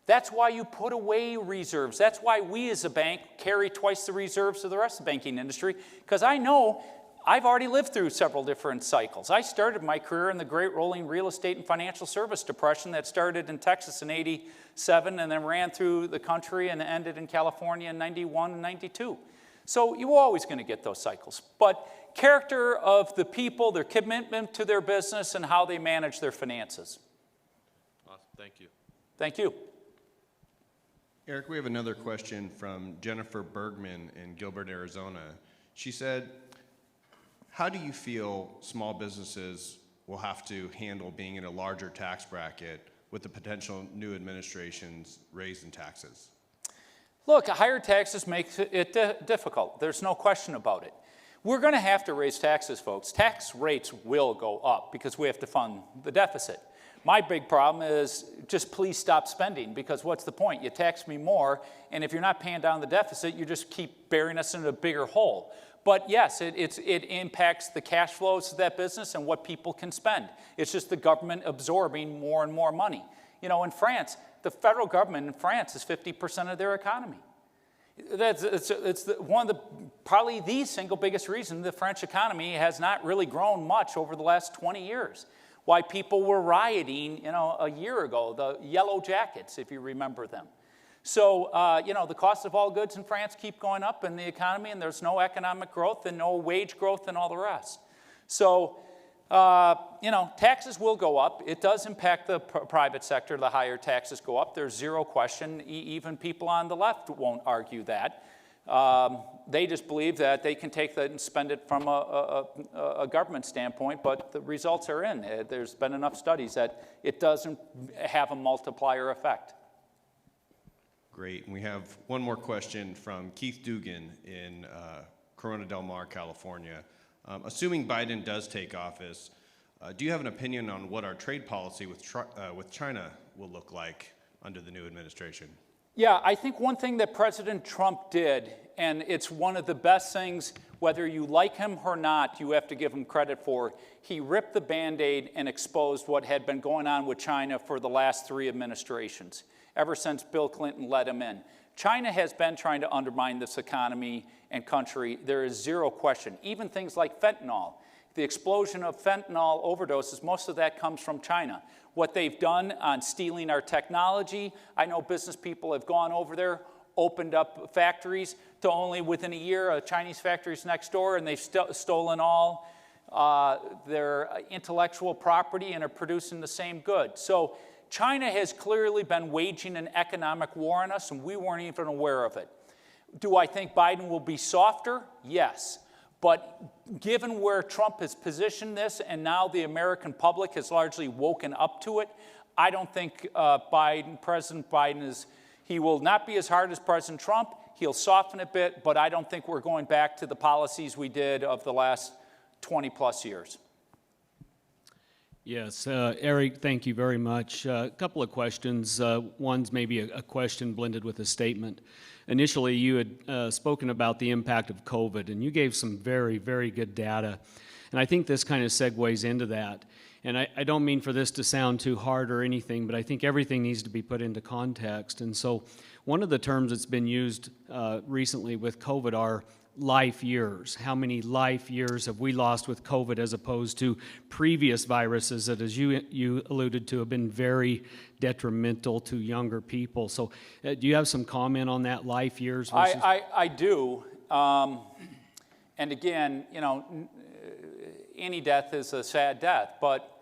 That's why you put away reserves. That's why we as a bank carry twice the reserves of the rest of the banking industry, because I know I've already lived through several different cycles. I started my career in the great rolling real estate and financial service depression that started in Texas in '87 and then ran through the country and ended in California in '91 and '92. So you're always going to get those cycles. But character of the people, their commitment to their business, and how they manage their finances. Awesome. Thank you. Thank you. Eric, we have another question from Jennifer Bergman in Gilbert, Arizona. She said, how do you feel small businesses will have to handle being in a larger tax bracket with the potential new administration's raise in taxes? Look, higher taxes makes it difficult. There's no question about it. We're going to have to raise taxes, folks. Tax rates will go up because we have to fund the deficit. My big problem is just please stop spending, because what's the point? You tax me more, and if you're not paying down the deficit, you just keep burying us in a bigger hole. But yes, it impacts the cash flows of that business and what people can spend. It's just the government absorbing more and more money. You know, in France, the federal government in France is 50% of their economy. It's one of the, probably the single biggest reason the French economy has not really grown much over the last 20 years. Why people were rioting, you know, a year ago, the Yellow Jackets, if you remember them. So, you know, the cost of all goods in France keep going up in the economy, and there's no economic growth and no wage growth and all the rest. So, you know, taxes will go up. It does impact the private sector. The higher taxes go up. There's zero question. Even people on the left won't argue that. They just believe that they can take that and spend it from a government standpoint, but the results are in. There's been enough studies that it doesn't have a multiplier effect. Great. And we have one more question from Keith Dugan in Corona Del Mar, California. Assuming Biden does take office, do you have an opinion on what our trade policy with China will look like under the new administration? Yeah, I think one thing that President Trump did, and it's one of the best things, whether you like him or not, you have to give him credit for, he ripped the Band-Aid and exposed what had been going on with China for the last 3 administrations, ever since Bill Clinton let him in. China has been trying to undermine this economy and country. There is zero question. Even things like fentanyl. The explosion of fentanyl overdoses, most of that comes from China. What they've done on stealing our technology, I know business people have gone over there, opened up factories to only within a year, Chinese factories next door, and they've stolen all their intellectual property and are producing the same goods. So China has clearly been waging an economic war on us, and we weren't even aware of it. Do I think Biden will be softer? Yes. But given where Trump has positioned this, and now the American public has largely woken up to it, I don't think President Biden he will not be as hard as President Trump. He'll soften a bit, but I don't think we're going back to the policies we did of the last 20 plus years. Yes, Eric, thank you very much. A couple of questions. One's maybe a question blended with a statement. Initially, you had spoken about the impact of COVID, and you gave some very, very good data. And I think this kind of segues into that. And I don't mean for this to sound too hard or anything, but I think everything needs to be put into context. And so one of the terms that's been used recently with COVID are life years. How many life years have we lost with COVID as opposed to previous viruses that, as you alluded to, have been very detrimental to younger people? So do you have some comment on that, life years? Versus I do. And again, you know, any death is a sad death, but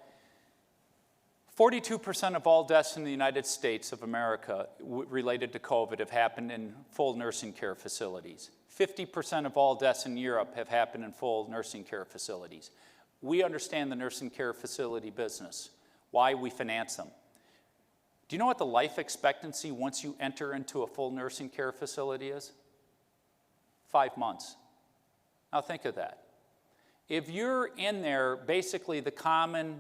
42% of all deaths in the United States of America related to COVID have happened in full nursing care facilities. 50% of all deaths in Europe have happened in full nursing care facilities. We understand the nursing care facility business, why we finance them. Do you know what the life expectancy once you enter into a full nursing care facility is? 5 months. Now think of that. If you're in there, basically the common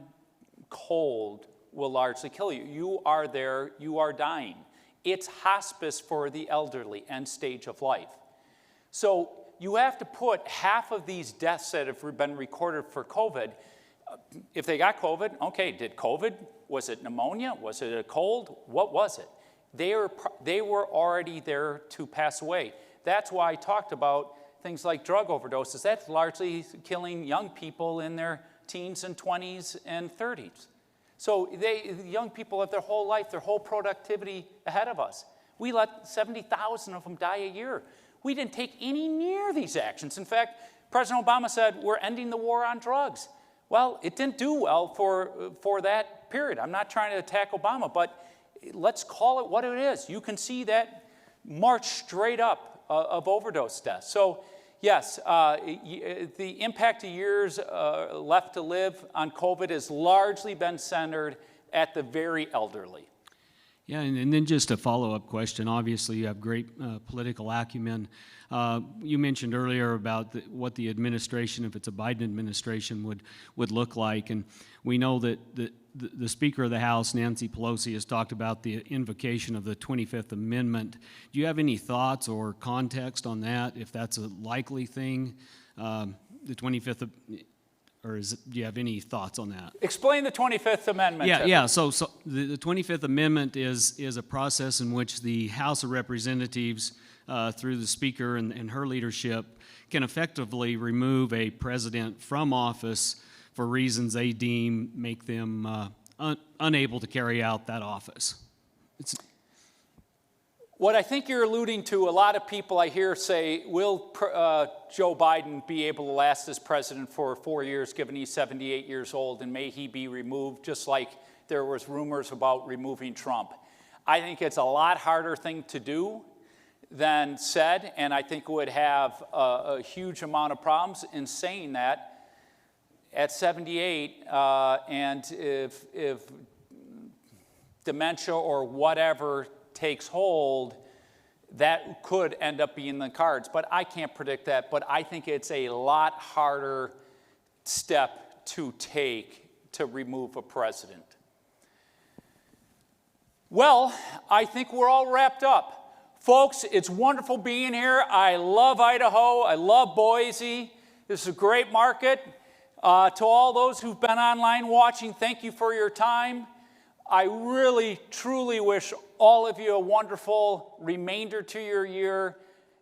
cold will largely kill you. You are there, you are dying. It's hospice for the elderly, end stage of life. So you have to put half of these deaths that have been recorded for COVID, if they got COVID, okay, did COVID, was it pneumonia, was it a cold, what was it? They were already there to pass away. That's why I talked about things like drug overdoses. That's largely killing young people in their teens and 20s and 30s. So young people have their whole life, their whole productivity ahead of us. We let 70,000 of them die a year. We didn't take any near these actions. In fact, President Obama said, we're ending the war on drugs. Well, it didn't do well for that period. I'm not trying to attack Obama, but let's call it what it is. You can see that march straight up of overdose deaths. So Yes, the impact of years left to live on COVID has largely been centered at the very elderly. Yeah, and then just a follow-up question. Obviously, you have great political acumen. You mentioned earlier about what the administration, if it's a Biden administration, would look like. And we know that the Speaker of the House, Nancy Pelosi, has talked about the invocation of the 25th Amendment. Do you have any thoughts or context on that, if that's a likely thing, the 25th, or do you have any thoughts on that? Explain the 25th Amendment. Yeah. So the 25th Amendment is a process in which the House of Representatives, through the Speaker and her leadership, can effectively remove a president from office for reasons they deem make them unable to carry out that office. What I think you're alluding to, a lot of people I hear say, will Joe Biden be able to last as president for 4 years, given he's 78 years old, and may he be removed, just like there was rumors about removing Trump? I think it's a lot harder thing to do than said, and I think would have a huge amount of problems in saying that. At 78, and if dementia or whatever takes hold, that could end up being the cards. But I can't predict that, but I think it's a lot harder step to take to remove a president. Well, I think we're all wrapped up. Folks, it's wonderful being here. I love Idaho. I love Boise. This is a great market. To all those who've been online watching, thank you for your time. I really, truly wish all of you a wonderful remainder to your year.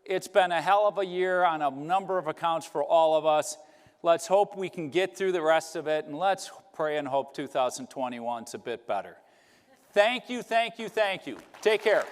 It's been a hell of a year on a number of accounts for all of us. Let's hope we can get through the rest of it, and let's pray and hope 2021's a bit better. Thank you, thank you, thank you. Take care.